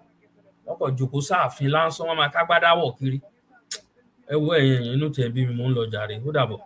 [SPEAKER 8] lọ́pọ̀ jòkó sáàfin lásán wọn máa kágbádá wọ̀ kiri ẹ wo ẹ̀yìn inú tẹ̀ bí mi mò ń lọ jàre ó dàbọ̀.